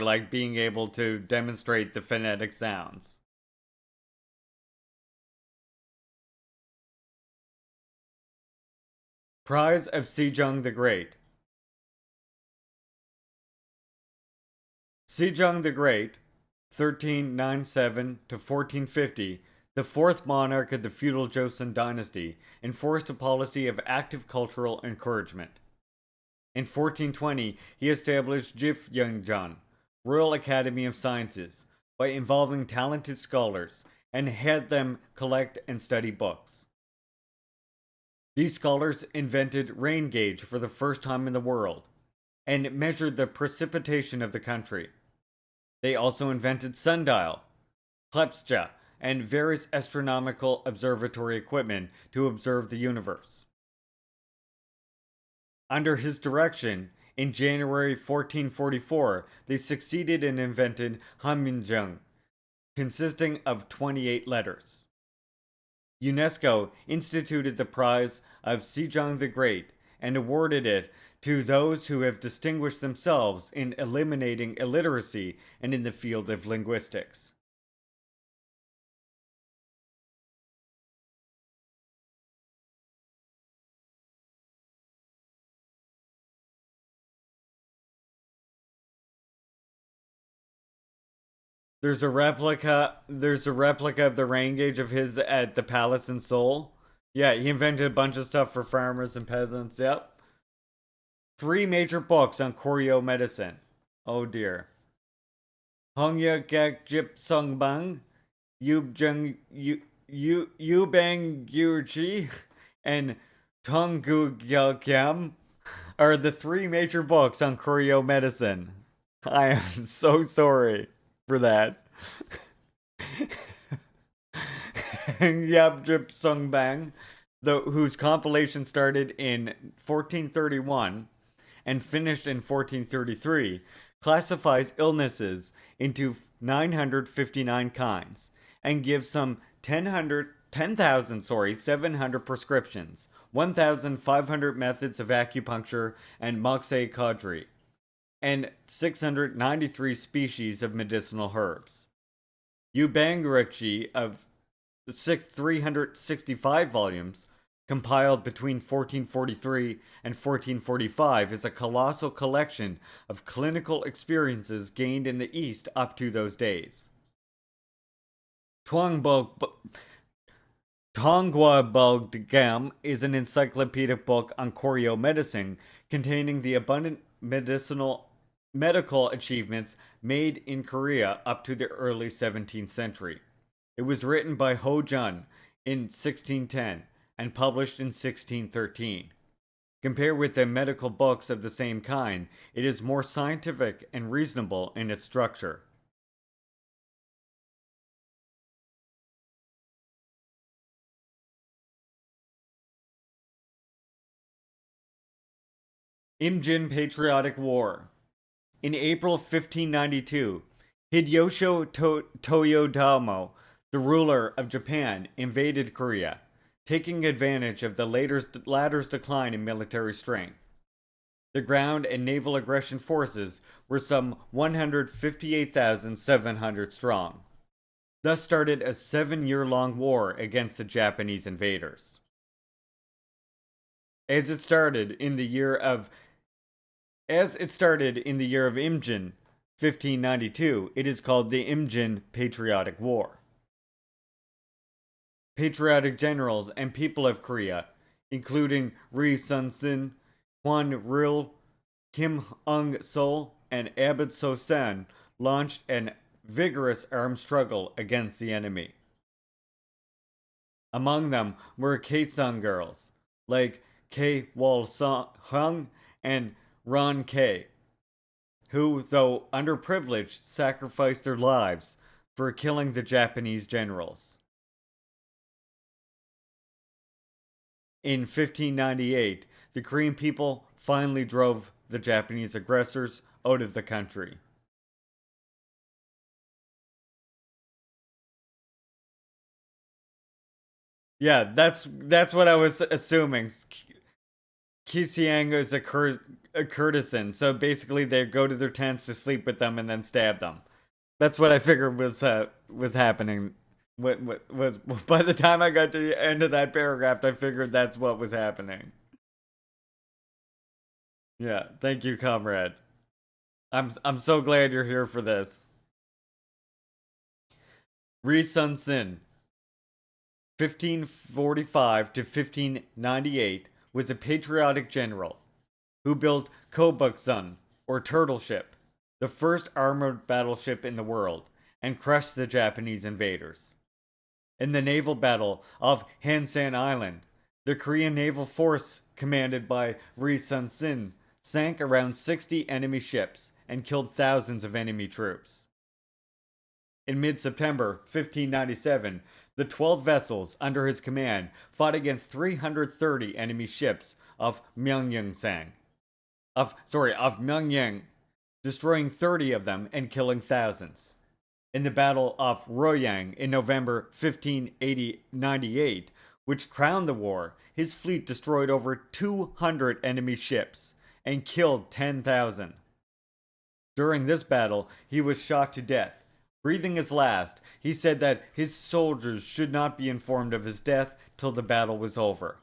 like being able to demonstrate the phonetic sounds. Prize of Sejong the Great. Sejong the Great, 1397 to 1450, the fourth monarch of the feudal Joseon dynasty, enforced a policy of active cultural encouragement. In 1420, he established Jifyeongjeon, Royal Academy of Sciences, by involving talented scholars and had them collect and study books. These scholars invented rain gauge for the first time in the world and measured the precipitation of the country. They also invented sundial, klepsja, and various astronomical observatory equipment to observe the universe. Under his direction, in January 1444, they succeeded in inventing Hamminjeong, consisting of 28 letters. UNESCO instituted the prize of Sejong the Great and awarded it to those who have distinguished themselves in eliminating illiteracy and in the field of linguistics. There's a replica of the rain gauge of his at the palace in Seoul. Yeah, he invented a bunch of stuff for farmers and peasants. Yep. Three major books on Koryo medicine. Oh dear. Hongya Gak Jip Sung Bang, Yubjung Yubang Yuji, and Tonggu Gyalkyam are the three major books on Koryo medicine. I am so sorry for that. Yabjip Sung Bang, whose compilation started in 1431 and finished in 1433, classifies illnesses into 959 kinds and gives some 10,700 prescriptions, 1,500 methods of acupuncture and moxe cadre, and 693 species of medicinal herbs. Ubangrechi of 365 volumes, compiled between 1443 and 1445, is a colossal collection of clinical experiences gained in the East up to those days. Tongwa is an encyclopedic book on Koryo medicine containing the abundant medical achievements made in Korea up to the early 17th century. It was written by Ho Jun in 1610 and published in 1613. Compared with the medical books of the same kind, it is more scientific and reasonable in its structure. Imjin Patriotic War. In April 1592, Hideyoshi Toyotomo, the ruler of Japan, invaded Korea, taking advantage of the latter's decline in military strength. The ground and naval aggression forces were some 158,700 strong. Thus started a 7-year-long war against the Japanese invaders. As it started in the year of Imjin, 1592, it is called the Imjin Patriotic War. Patriotic generals and people of Korea, including Ri Sun-sin, Hwan Ril, Kim Ung-sol, and Abbot So-san, launched an vigorous armed struggle against the enemy. Among them were Kaesong girls, like Kei Wol-hung and Ron Kei, who, though underprivileged, sacrificed their lives for killing the Japanese generals. In 1598, the Korean people finally drove the Japanese aggressors out of the country. Yeah, that's what I was assuming. Kisiang is a courtesan, so basically they go to their tents to sleep with them and then stab them. That's what I figured was happening. What was by the time I got to the end of that paragraph, I figured that's what was happening. Yeah, thank you, comrade. I'm so glad you're here for this. Ri Sun Sin, 1545 to 1598, was a patriotic general who built Kobuksun, or Turtle Ship, the first armored battleship in the world, and crushed the Japanese invaders. In the naval battle of Hansan Island, the Korean naval force commanded by Ri Sun Sin sank around 60 enemy ships and killed thousands of enemy troops. In mid September 1597, the 12 vessels under his command fought against 330 enemy ships of Myeongyang, of Myeongyang, destroying 30 of them and killing thousands. In the Battle of Royang in November 1598, which crowned the war, his fleet destroyed over 200 enemy ships and killed 10,000. During this battle, he was shot to death. Breathing his last, he said that his soldiers should not be informed of his death till the battle was over.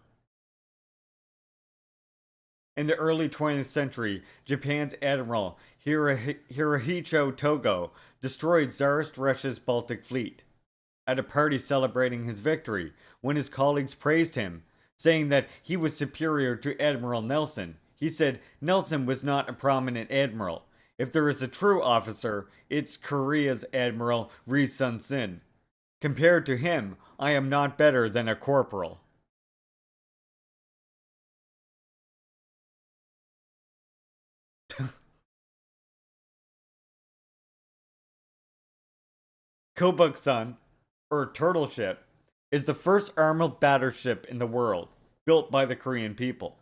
In the early 20th century, Japan's admiral Hirohito Togo destroyed Tsarist Russia's Baltic fleet. At a party celebrating his victory, when his colleagues praised him, saying that he was superior to Admiral Nelson, he said Nelson was not a prominent admiral. If there is a true officer, it's Korea's Admiral Ri Sun Sin. Compared to him, I am not better than a corporal. Kobuksun, or Turtle Ship, is the first armored battleship in the world, built by the Korean people.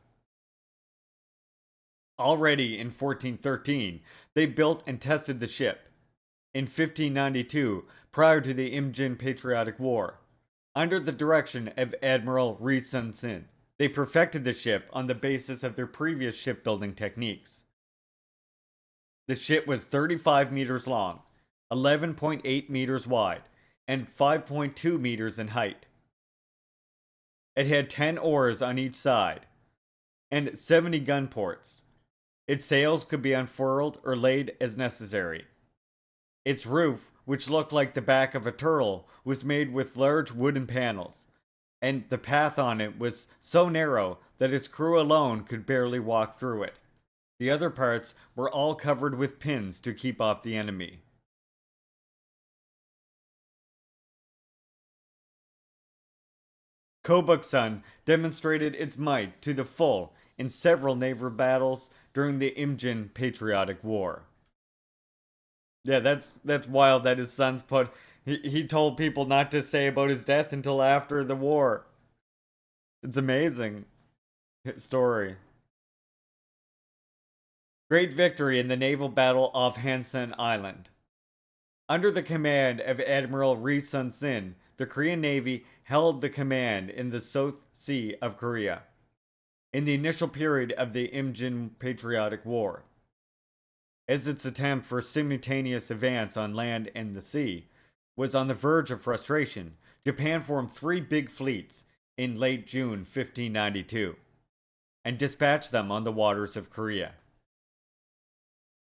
Already in 1413, they built and tested the ship. In 1592, prior to the Imjin Patriotic War, under the direction of Admiral Ri Sun Sin, they perfected the ship on the basis of their previous shipbuilding techniques. The ship was 35 meters long, 11.8 meters wide, and 5.2 meters in height. It had 10 oars on each side, and 70 gun ports. Its sails could be unfurled or laid as necessary. Its roof, which looked like the back of a turtle, was made with large wooden panels, and the path on it was so narrow that its crew alone could barely walk through it. The other parts were all covered with pins to keep off the enemy. Kobuksun demonstrated its might to the full in several naval battles during the Imjin Patriotic War. Yeah, that's wild that his sons he told people not to say about his death until after the war. It's amazing story. Great victory in the naval battle off Hansan Island. Under the command of Admiral Ri Sun Sin, the Korean Navy held the command in the South Sea of Korea in the initial period of the Imjin Patriotic War. As its attempt for simultaneous advance on land and the sea was on the verge of frustration, Japan formed 3 big fleets in late June 1592 and dispatched them on the waters of Korea.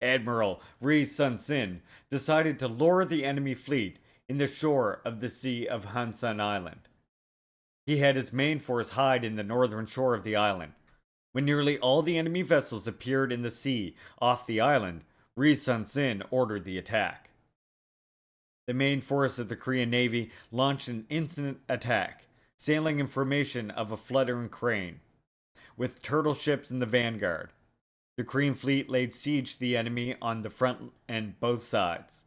Admiral Ri Sun Sin decided to lure the enemy fleet in the shore of the Sea of Hansan Island. He had his main force hide in the northern shore of the island. When nearly all the enemy vessels appeared in the sea off the island, Ri Sun Sin ordered the attack. The main force of the Korean Navy launched an instant attack, sailing in formation of a fluttering crane, with turtle ships in the vanguard. The Korean fleet laid siege to the enemy on the front and both sides.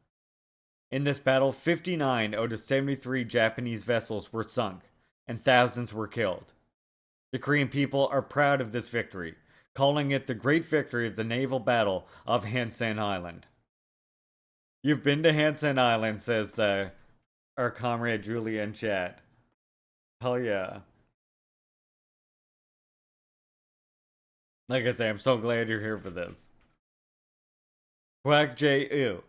In this battle, 59 out of 73 Japanese vessels were sunk, and thousands were killed. The Korean people are proud of this victory, calling it the great victory of the naval battle of Hansan Island. You've been to Hansan Island, says our comrade Julia in chat. Hell yeah. Like I say, I'm so glad you're here for this. Kwak Jae-u.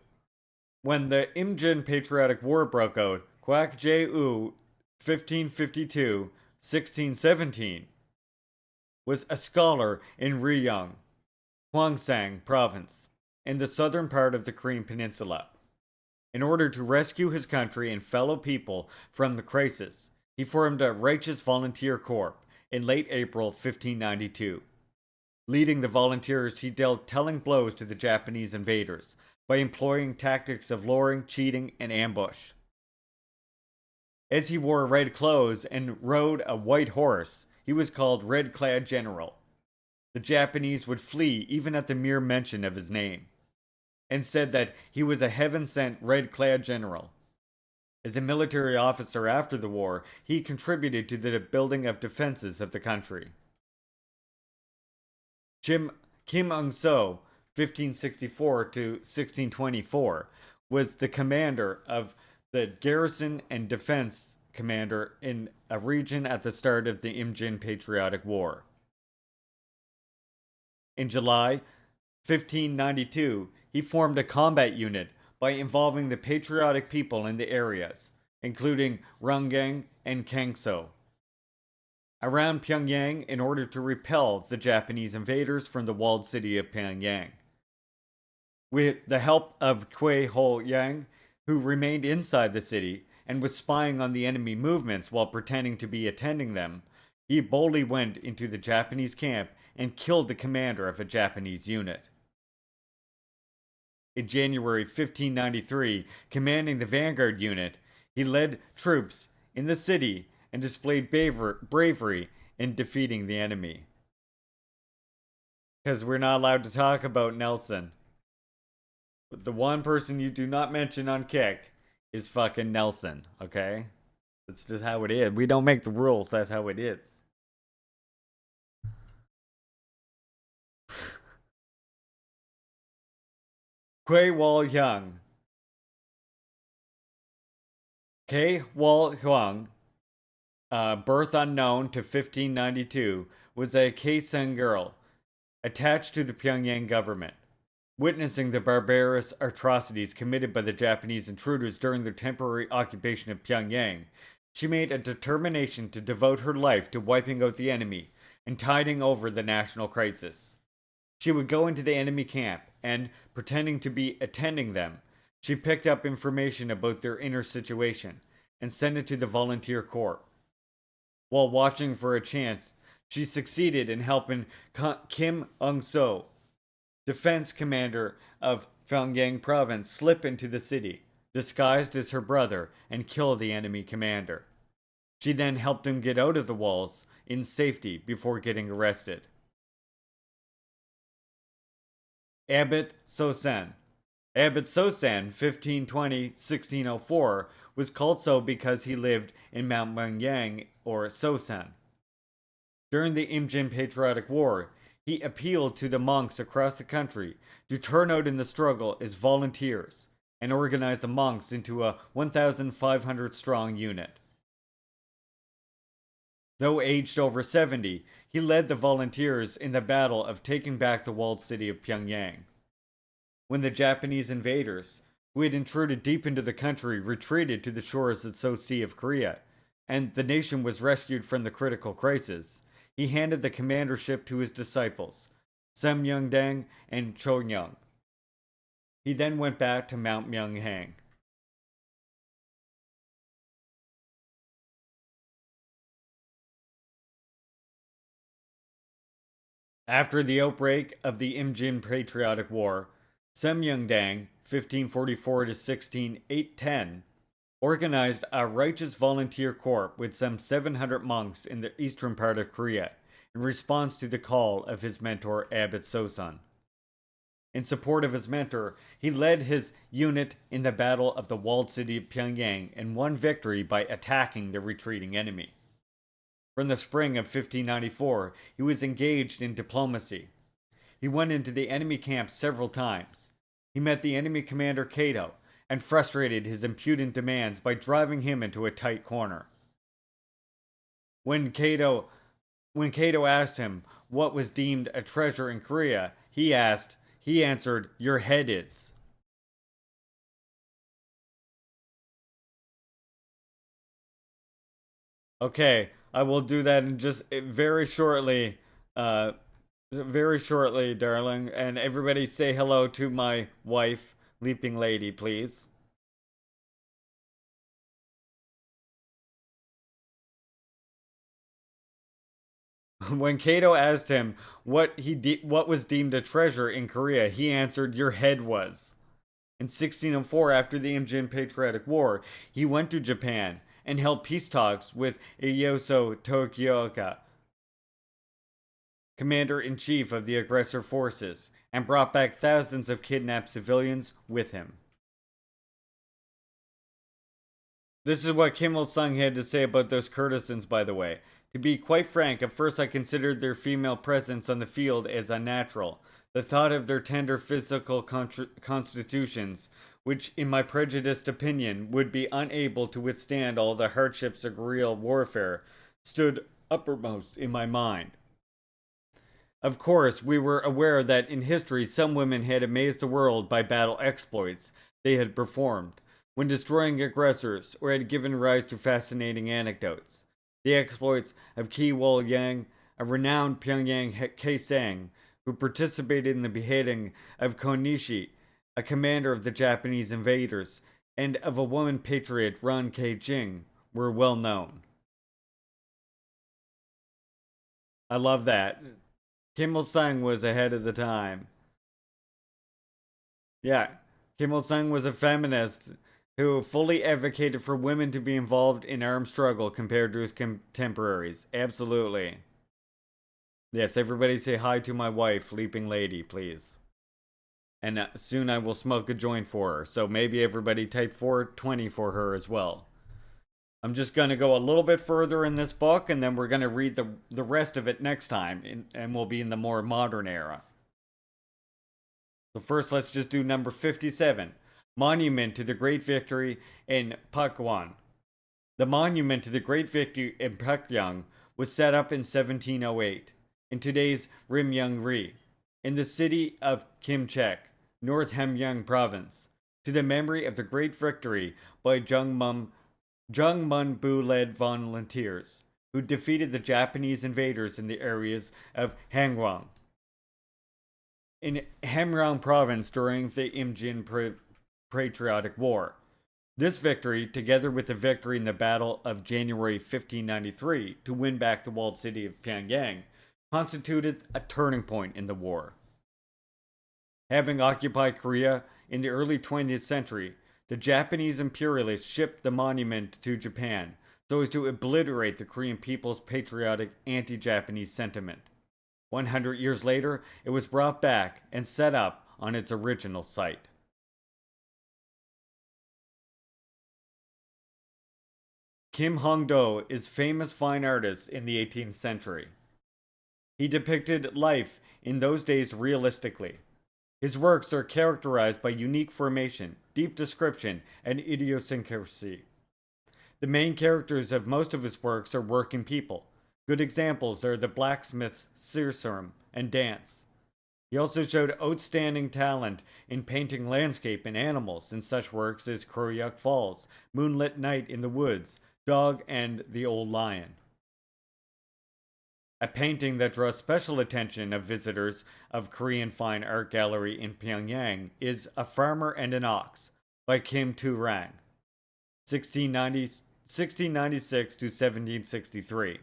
When the Imjin Patriotic War broke out, Kwak Jae-u, 1552 1617, was a scholar in Ryong, Gwangsang province, in the southern part of the Korean peninsula. In order to rescue his country and fellow people from the crisis, he formed a righteous volunteer corps in late April 1592. Leading the volunteers, he dealt telling blows to the Japanese invaders by employing tactics of luring, cheating, and ambush. As he wore red clothes and rode a white horse, he was called Red Clad General. The Japanese would flee even at the mere mention of his name, and said that he was a heaven-sent red clad general. As a military officer after the war, he contributed to the building of defenses of the country. Kim Ung-so, 1564 to 1624, was the commander of the garrison and defense commander in a region at the start of the Imjin Patriotic War. In July 1592, he formed a combat unit by involving the patriotic people in the areas, including Rangang and Kangso, around Pyongyang in order to repel the Japanese invaders from the walled city of Pyongyang. With the help of Kwei Ho-yang, who remained inside the city and was spying on the enemy movements while pretending to be attending them, he boldly went into the Japanese camp and killed the commander of a Japanese unit. In January 1593, commanding the vanguard unit, he led troops in the city and displayed bravery in defeating the enemy. Because we're not allowed to talk about Nelson. But the one person you do not mention on Kick is fucking Nelson, okay? That's just how it is. We don't make the rules, that's how it is. Kwei Wal-hyung. Kwei Wal-hyung, birth unknown to 1592, was a Kaesong girl attached to the Pyongyang government. Witnessing the barbarous atrocities committed by the Japanese intruders during their temporary occupation of Pyongyang, she made a determination to devote her life to wiping out the enemy and tiding over the national crisis. She would go into the enemy camp and, pretending to be attending them, she picked up information about their inner situation and sent it to the volunteer corps. While watching for a chance, she succeeded in helping Kim Ung-so, defense commander of Pyongyang province, slip into the city, disguised as her brother, and kill the enemy commander. She then helped him get out of the walls in safety before getting arrested. Abbot Sosen. Abbot Sosen, 1520-1604, was called so because he lived in Mount Myeongyang, or Sosen. During the Imjin Patriotic War, he appealed to the monks across the country to turn out in the struggle as volunteers and organize the monks into a 1,500-strong unit. Though aged over 70, he led the volunteers in the battle of taking back the walled city of Pyongyang. When the Japanese invaders, who had intruded deep into the country, retreated to the shores of the South Sea of Korea, and the nation was rescued from the critical crisis, he handed the commandership to his disciples, Semyeongdang and Choyoung. He then went back to Mount Myeonghang. After the outbreak of the Imjin Patriotic War, Semyeongdang, 1544 to 1610, organized a righteous volunteer corps with some 700 monks in the eastern part of Korea in response to the call of his mentor Abbot Sosen. In support of his mentor, he led his unit in the battle of the walled city of Pyongyang and won victory by attacking the retreating enemy. From the spring of 1594, he was engaged in diplomacy. He went into the enemy camp several times. He met the enemy commander Cato and frustrated his impudent demands by driving him into a tight corner. When Cato asked him what was deemed a treasure in Korea, he answered, "Your head is." Okay, I will do that in just very shortly. Very shortly, darling. And everybody say hello to my wife, Leaping Lady, please. When Cato asked him what was deemed a treasure in Korea, he answered, "Your head was." In 1604, after the Imjin Patriotic War, he went to Japan and held peace talks with Ieyasu Tokioka, commander-in-chief of the aggressor forces, and brought back thousands of kidnapped civilians with him. This is what Kim Il sung had to say about those courtesans, by the way. To be quite frank, at first I considered their female presence on the field as unnatural. The thought of their tender physical constitutions, which, in my prejudiced opinion, would be unable to withstand all the hardships of guerrilla warfare, stood uppermost in my mind. Of course, we were aware that in history some women had amazed the world by battle exploits they had performed when destroying aggressors or had given rise to fascinating anecdotes. The exploits of Qi Wol Yang, a renowned Pyongyang Kaesang, who participated in the beheading of Konishi, a commander of the Japanese invaders, and of a woman patriot, Ran Ke-jing, were well known. I love that. Kim Il sung was ahead of the time. Yeah, Kim Il sung was a feminist who fully advocated for women to be involved in armed struggle compared to his contemporaries. Absolutely. Yes, everybody say hi to my wife, Leaping Lady, please. And soon I will smoke a joint for her, so maybe everybody type 420 for her as well. I'm just going to go a little bit further in this book, and then we're going to read the rest of it next time, and we'll be in the more modern era. So first, let's just do number 57, Monument to the Great Victory in Pakwan. The monument to the Great Victory in Pakyang was set up in 1708 in today's Rimyeong-ri, in the city of Kimchek, North Hamgyong Province, to the memory of the Great Victory by Jungmunbu-led volunteers, who defeated the Japanese invaders in the areas of Hangwon in Hamgyong Province during the Imjin Patriotic War. This victory, together with the victory in the Battle of January 1593 to win back the walled city of Pyongyang, constituted a turning point in the war. Having occupied Korea in the early 20th century, the Japanese imperialists shipped the monument to Japan so as to obliterate the Korean people's patriotic anti-Japanese sentiment. 100 years later, it was brought back and set up on its original site. Kim Hong-do is a famous fine artist in the 18th century. He depicted life in those days realistically. His works are characterized by unique formation, deep description, and idiosyncrasy. The main characters of most of his works are working people. Good examples are the blacksmith's seersurum and dance. He also showed outstanding talent in painting landscape and animals in such works as Koryuk Falls, Moonlit Night in the Woods, Dog, and The Old Lion. A painting that draws special attention of visitors of Korean Fine Art Gallery in Pyongyang is A Farmer and an Ox by Kim Tu-rang, 1696 to 1763.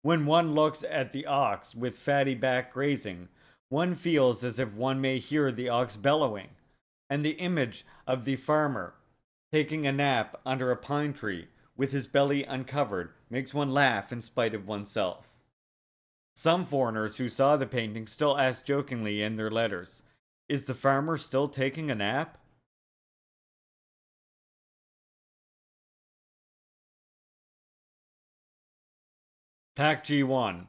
When one looks at the ox with fatty back grazing, one feels as if one may hear the ox bellowing, and the image of the farmer taking a nap under a pine tree with his belly uncovered makes one laugh in spite of oneself. Some foreigners who saw the painting still ask jokingly in their letters, "Is the farmer still taking a nap?" Pak Ji-won.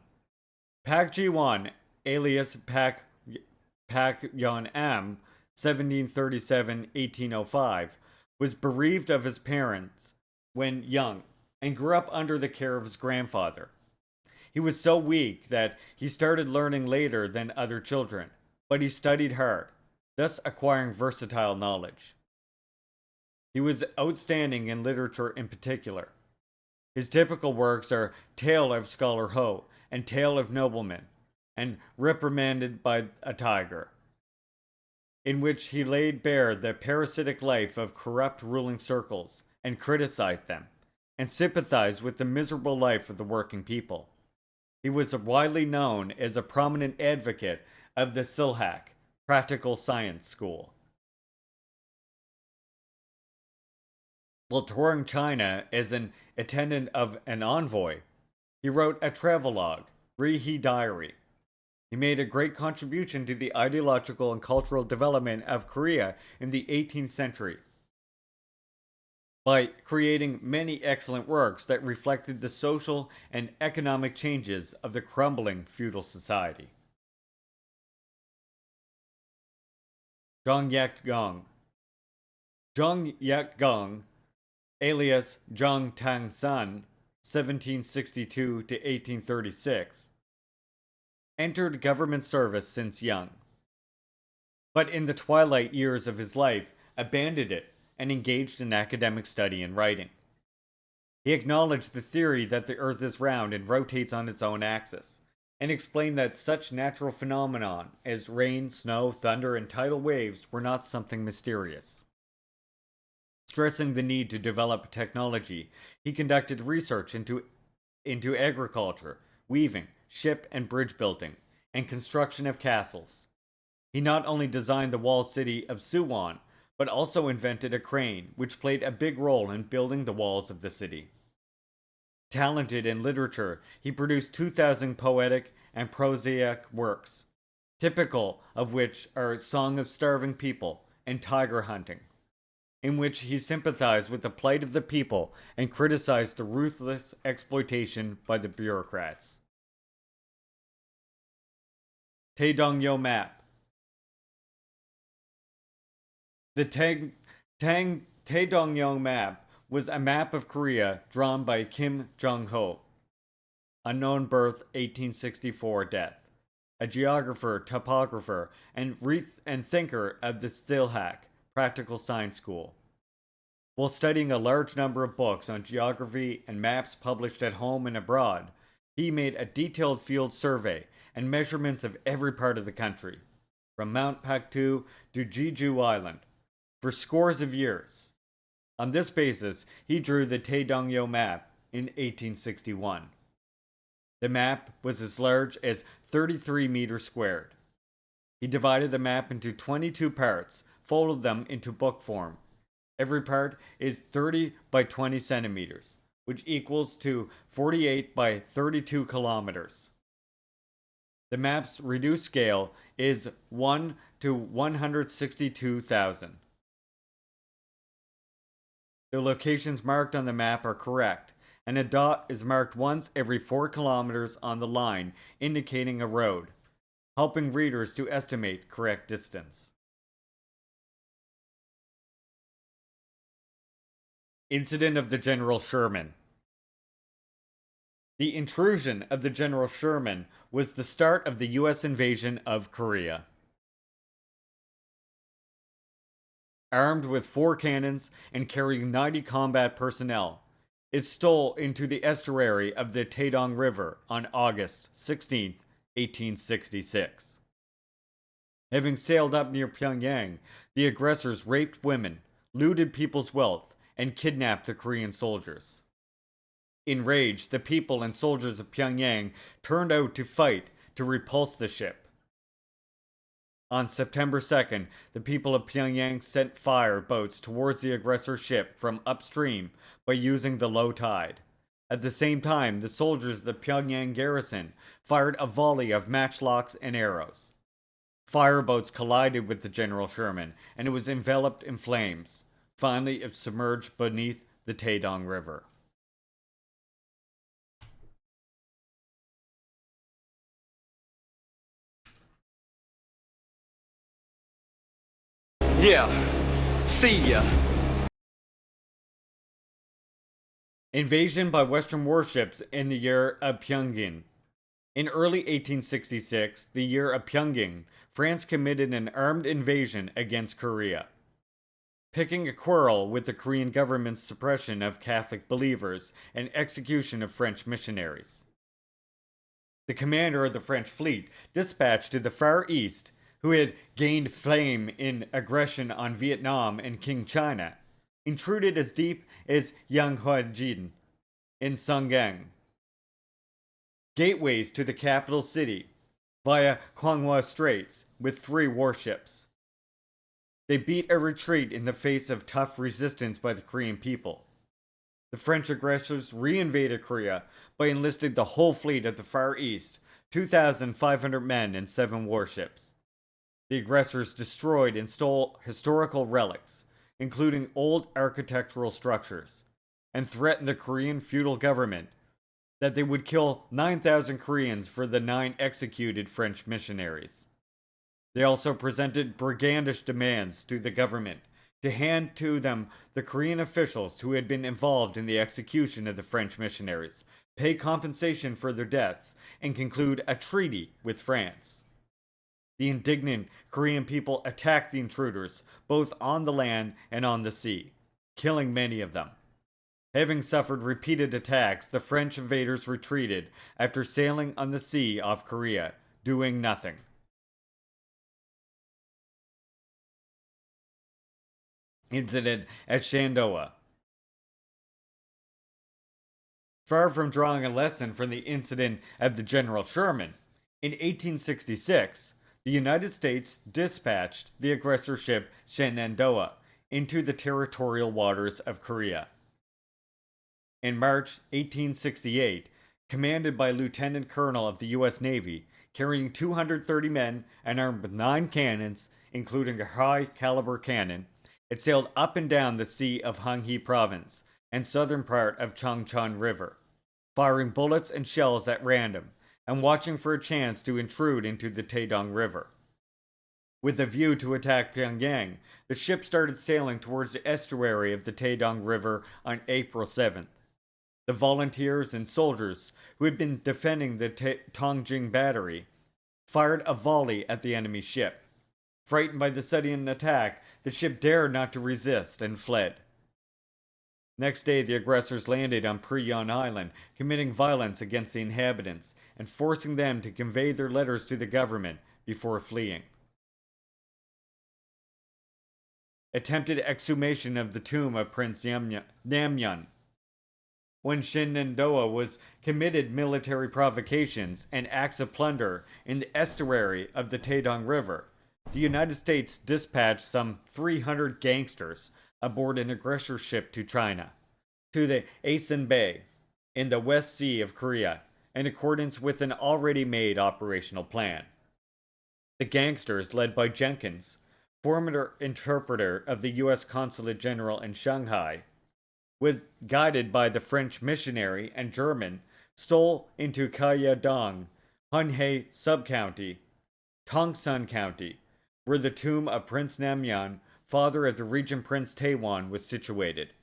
Pak Ji-won, alias Pak Yon-am, 1737-1805, was bereaved of his parents when young and grew up under the care of his grandfather. He was so weak that he started learning later than other children, but he studied hard, thus acquiring versatile knowledge. He was outstanding in literature in particular. His typical works are Tale of Scholar Ho and Tale of Nobleman, and Reprimanded by a Tiger, in which he laid bare the parasitic life of corrupt ruling circles and criticized them, and sympathized with the miserable life of the working people. He was widely known as a prominent advocate of the Silhak, practical science school. While touring China as an attendant of an envoy, he wrote a travelogue, Rihe Diary. He made a great contribution to the ideological and cultural development of Korea in the 18th century by creating many excellent works that reflected the social and economic changes of the crumbling feudal society. Zhang Yekgong. Zhang Yekgong, alias Zhang Tangsan, 1762 to 1836, entered government service since young, but in the twilight years of his life abandoned it and engaged in academic study and writing. He acknowledged the theory that the earth is round and rotates on its own axis, and explained that such natural phenomena as rain, snow, thunder, and tidal waves were not something mysterious. Stressing the need to develop technology, he conducted research into agriculture, weaving, ship and bridge building, and construction of castles. He not only designed the walled city of Suwon, but also invented a crane, which played a big role in building the walls of the city. Talented in literature, he produced 2,000 poetic and prosaic works, typical of which are Song of Starving People and Tiger Hunting, in which he sympathized with the plight of the people and criticized the ruthless exploitation by the bureaucrats. Taedongyo Map. The Taedongyo Map was a map of Korea drawn by Kim Jong-ho, unknown birth, 1864 death, a geographer, topographer, and thinker of the Silhak, practical science school. While studying a large number of books on geography and maps published at home and abroad, he made a detailed field survey and measurements of every part of the country, from Mount Paktu to Jeju Island, for scores of years. On this basis, he drew the Taedongyo map in 1861. The map was as large as 33 meters squared. He divided the map into 22 parts, folded them into book form. Every part is 30 by 20 centimeters, which equals to 48 by 32 kilometers. The map's reduced scale is 1 to 162,000. The locations marked on the map are correct, and a dot is marked once every 4 kilometers on the line, indicating a road, helping readers to estimate correct distance. Incident of the General Sherman. The intrusion of the General Sherman was the start of the U.S. invasion of Korea. Armed with 4 cannons and carrying 90 combat personnel, it stole into the estuary of the Taedong River on August 16, 1866. Having sailed up near Pyongyang, the aggressors raped women, looted people's wealth, and kidnapped the Korean soldiers. Enraged, the people and soldiers of Pyongyang turned out to fight to repulse the ship. On September 2nd, the people of Pyongyang sent fire boats towards the aggressor ship from upstream by using the low tide. At the same time, the soldiers of the Pyongyang garrison fired a volley of matchlocks and arrows. Fireboats collided with the General Sherman, and it was enveloped in flames. Finally, it submerged beneath the Taedong River. Yeah. See ya. Invasion by Western warships in the year of Pyongyang. In early 1866, the year of Pyongyang, France committed an armed invasion against Korea. Picking a quarrel with the Korean government's suppression of Catholic believers and execution of French missionaries. The commander of the French fleet, dispatched to the Far East, who had gained fame in aggression on Vietnam and King China, intruded as deep as Yanghua-jin in Songgang, gateways to the capital city, via Kwanghwa Straits with 3 warships. They beat a retreat in the face of tough resistance by the Korean people. The French aggressors re-invaded Korea by enlisting the whole fleet of the Far East, 2,500 men and 7 warships. The aggressors destroyed and stole historical relics, including old architectural structures, and threatened the Korean feudal government that they would kill 9,000 Koreans for the 9 executed French missionaries. They also presented brigandish demands to the government to hand to them the Korean officials who had been involved in the execution of the French missionaries, pay compensation for their deaths, and conclude a treaty with France. The indignant Korean people attacked the intruders, both on the land and on the sea, killing many of them. Having suffered repeated attacks, the French invaders retreated after sailing on the sea off Korea, doing nothing. Incident at Shenandoah. Far from drawing a lesson from the incident of the General Sherman, in 1866, the United States dispatched the aggressor ship Shenandoah into the territorial waters of Korea. In March 1868, commanded by Lieutenant Colonel of the U.S. Navy, carrying 230 men and armed with 9 cannons, including a high-caliber cannon, it sailed up and down the Sea of Hanghi Province and southern part of Changchun River, firing bullets and shells at random and watching for a chance to intrude into the Taedong River. With a view to attack Pyongyang, the ship started sailing towards the estuary of the Taedong River on April 7th. The volunteers and soldiers who had been defending the Tongjing battery fired a volley at the enemy ship. Frightened by the sudden attack, the ship dared not to resist and fled. Next day, the aggressors landed on Priyon Island, committing violence against the inhabitants and forcing them to convey their letters to the government before fleeing. Attempted exhumation of the tomb of Prince Namyun. When Shenandoah was committed military provocations and acts of plunder in the estuary of the Taedong River, the United States dispatched some 300 gangsters aboard an aggressor ship to China, to the Asan Bay, in the West Sea of Korea, in accordance with an already made operational plan. The gangsters, led by Jenkins, former interpreter of the U.S. Consulate General in Shanghai, guided by the French missionary and German, stole into Kaya-dong, Hunhei Sub-County, Tongsun County, where the tomb of Prince Namyun, father of the regent Prince Taewon, was situated.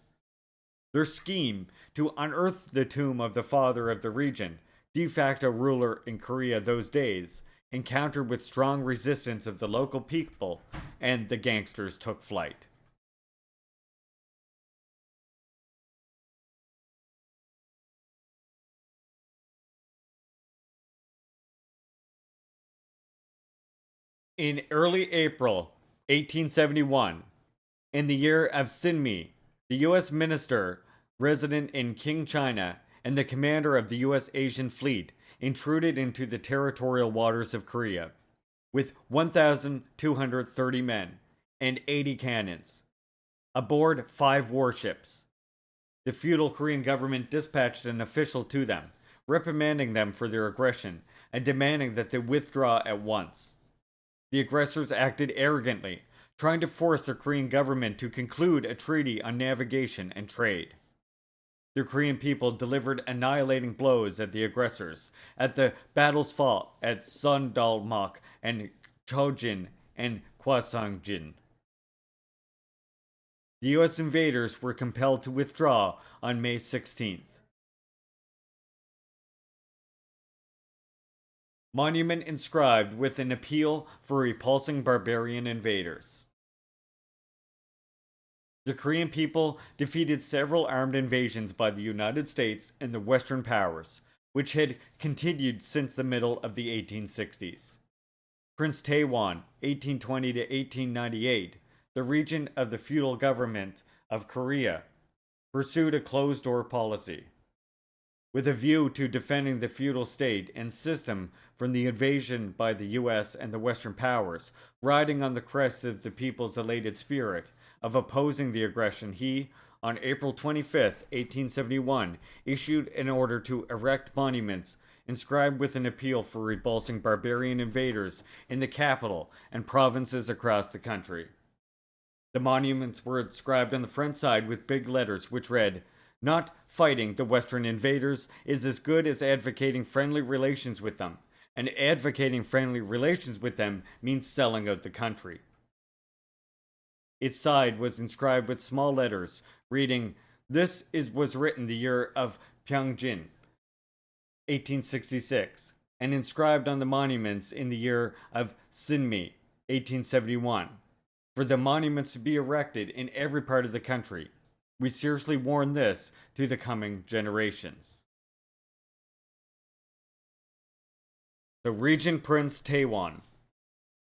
Their scheme to unearth the tomb of the father of the regent, de facto ruler in Korea those days, encountered with strong resistance of the local people, and the gangsters took flight. In early April 1871, in the year of Sinmi, the U.S. minister resident in King China and the commander of the U.S. Asian Fleet intruded into the territorial waters of Korea with 1,230 men and 80 cannons, aboard 5 warships. The feudal Korean government dispatched an official to them, reprimanding them for their aggression and demanding that they withdraw at once. The aggressors acted arrogantly, trying to force the Korean government to conclude a treaty on navigation and trade. The Korean people delivered annihilating blows at the aggressors at the battles fought at Sundalmak and Chojin and Kwasangjin. The US invaders were compelled to withdraw on May 16th. Monument inscribed with an appeal for repulsing barbarian invaders. The Korean people defeated several armed invasions by the United States and the Western powers, which had continued since the middle of the 1860s. Prince Taewon, 1820 to 1898, the regent of the feudal government of Korea, pursued a closed-door policy. With a view to defending the feudal state and system from the invasion by the US and the Western powers, riding on the crest of the people's elated spirit of opposing the aggression, he, on April 25, 1871, issued an order to erect monuments inscribed with an appeal for repulsing barbarian invaders in the capital and provinces across the country. The monuments were inscribed on the front side with big letters which read, "Not fighting the Western invaders is as good as advocating friendly relations with them, and advocating friendly relations with them means selling out the country." Its side was inscribed with small letters, reading, "This was written the year of Pyeongjin, 1866, and inscribed on the monuments in the year of Sinmi, 1871, for the monuments to be erected in every part of the country. We seriously warn this to the coming generations." The Regent Prince Taewon.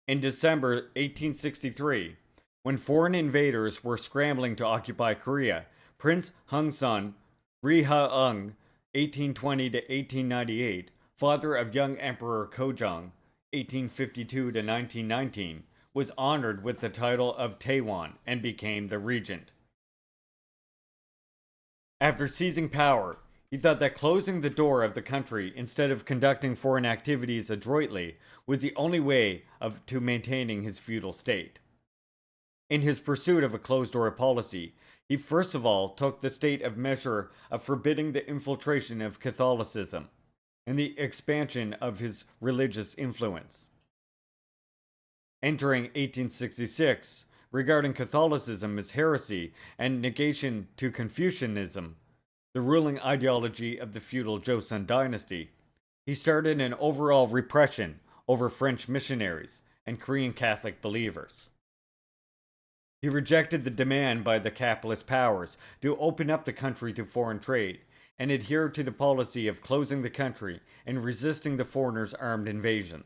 In December 1863, when foreign invaders were scrambling to occupy Korea, Prince Hongsun Rihaung, 1820 to 1898, father of young Emperor Kojong, 1852 to 1919, was honored with the title of Taewon and became the regent. After seizing power, he thought that closing the door of the country instead of conducting foreign activities adroitly was the only way to maintaining his feudal state. In his pursuit of a closed-door policy, he first of all took the state of measure of forbidding the infiltration of Catholicism and the expansion of his religious influence. Entering 1866, regarding Catholicism as heresy and negation to Confucianism, the ruling ideology of the feudal Joseon dynasty, he started an overall repression over French missionaries and Korean Catholic believers. He rejected the demand by the capitalist powers to open up the country to foreign trade and adhered to the policy of closing the country and resisting the foreigners' armed invasion.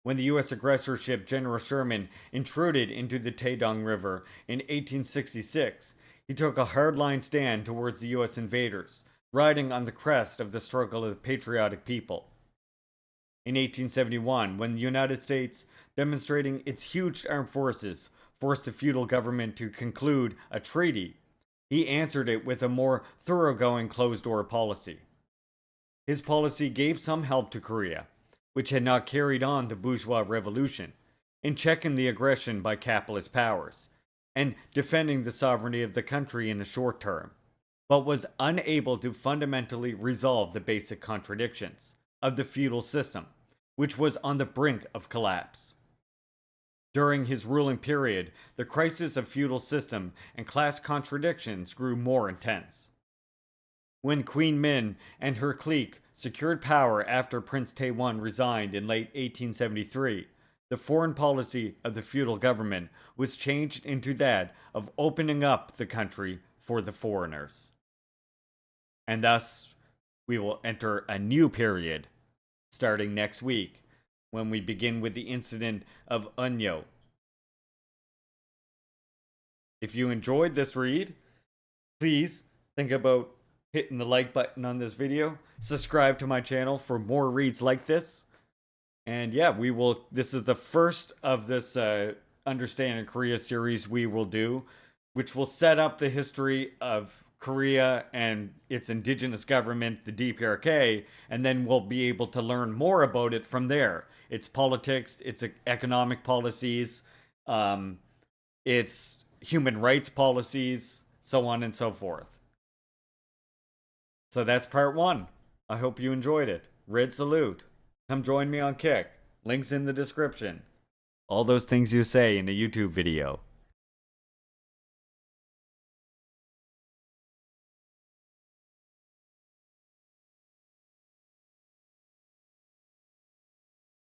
When the U.S. aggressor ship General Sherman intruded into the Taedong River in 1866, he took a hardline stand towards the U.S. invaders, riding on the crest of the struggle of the patriotic people. In 1871, when the United States, demonstrating its huge armed forces, forced the feudal government to conclude a treaty, he answered it with a more thoroughgoing closed-door policy. His policy gave some help to Korea, which had not carried on the bourgeois revolution, in checking the aggression by capitalist powers, and defending the sovereignty of the country in the short term, but was unable to fundamentally resolve the basic contradictions of the feudal system, which was on the brink of collapse. During his ruling period, the crisis of feudal system and class contradictions grew more intense. When Queen Min and her clique secured power after Prince Taewon resigned in late 1873, the foreign policy of the feudal government was changed into that of opening up the country for the foreigners. And thus, we will enter a new period, starting next week, when we begin with the incident of Eunyo. If you enjoyed this read, please think about hitting the like button on this video, subscribe to my channel for more reads like this, and yeah, this is the first of this Understanding Korea series we will do, which will set up the history of Korea and its indigenous government, the DPRK, and then we'll be able to learn more about it from there. Its politics, its economic policies, its human rights policies, so on and so forth. So that's part one. I hope you enjoyed it. Red salute. Come join me on Kick. Links in the description. All those things you say in a YouTube video.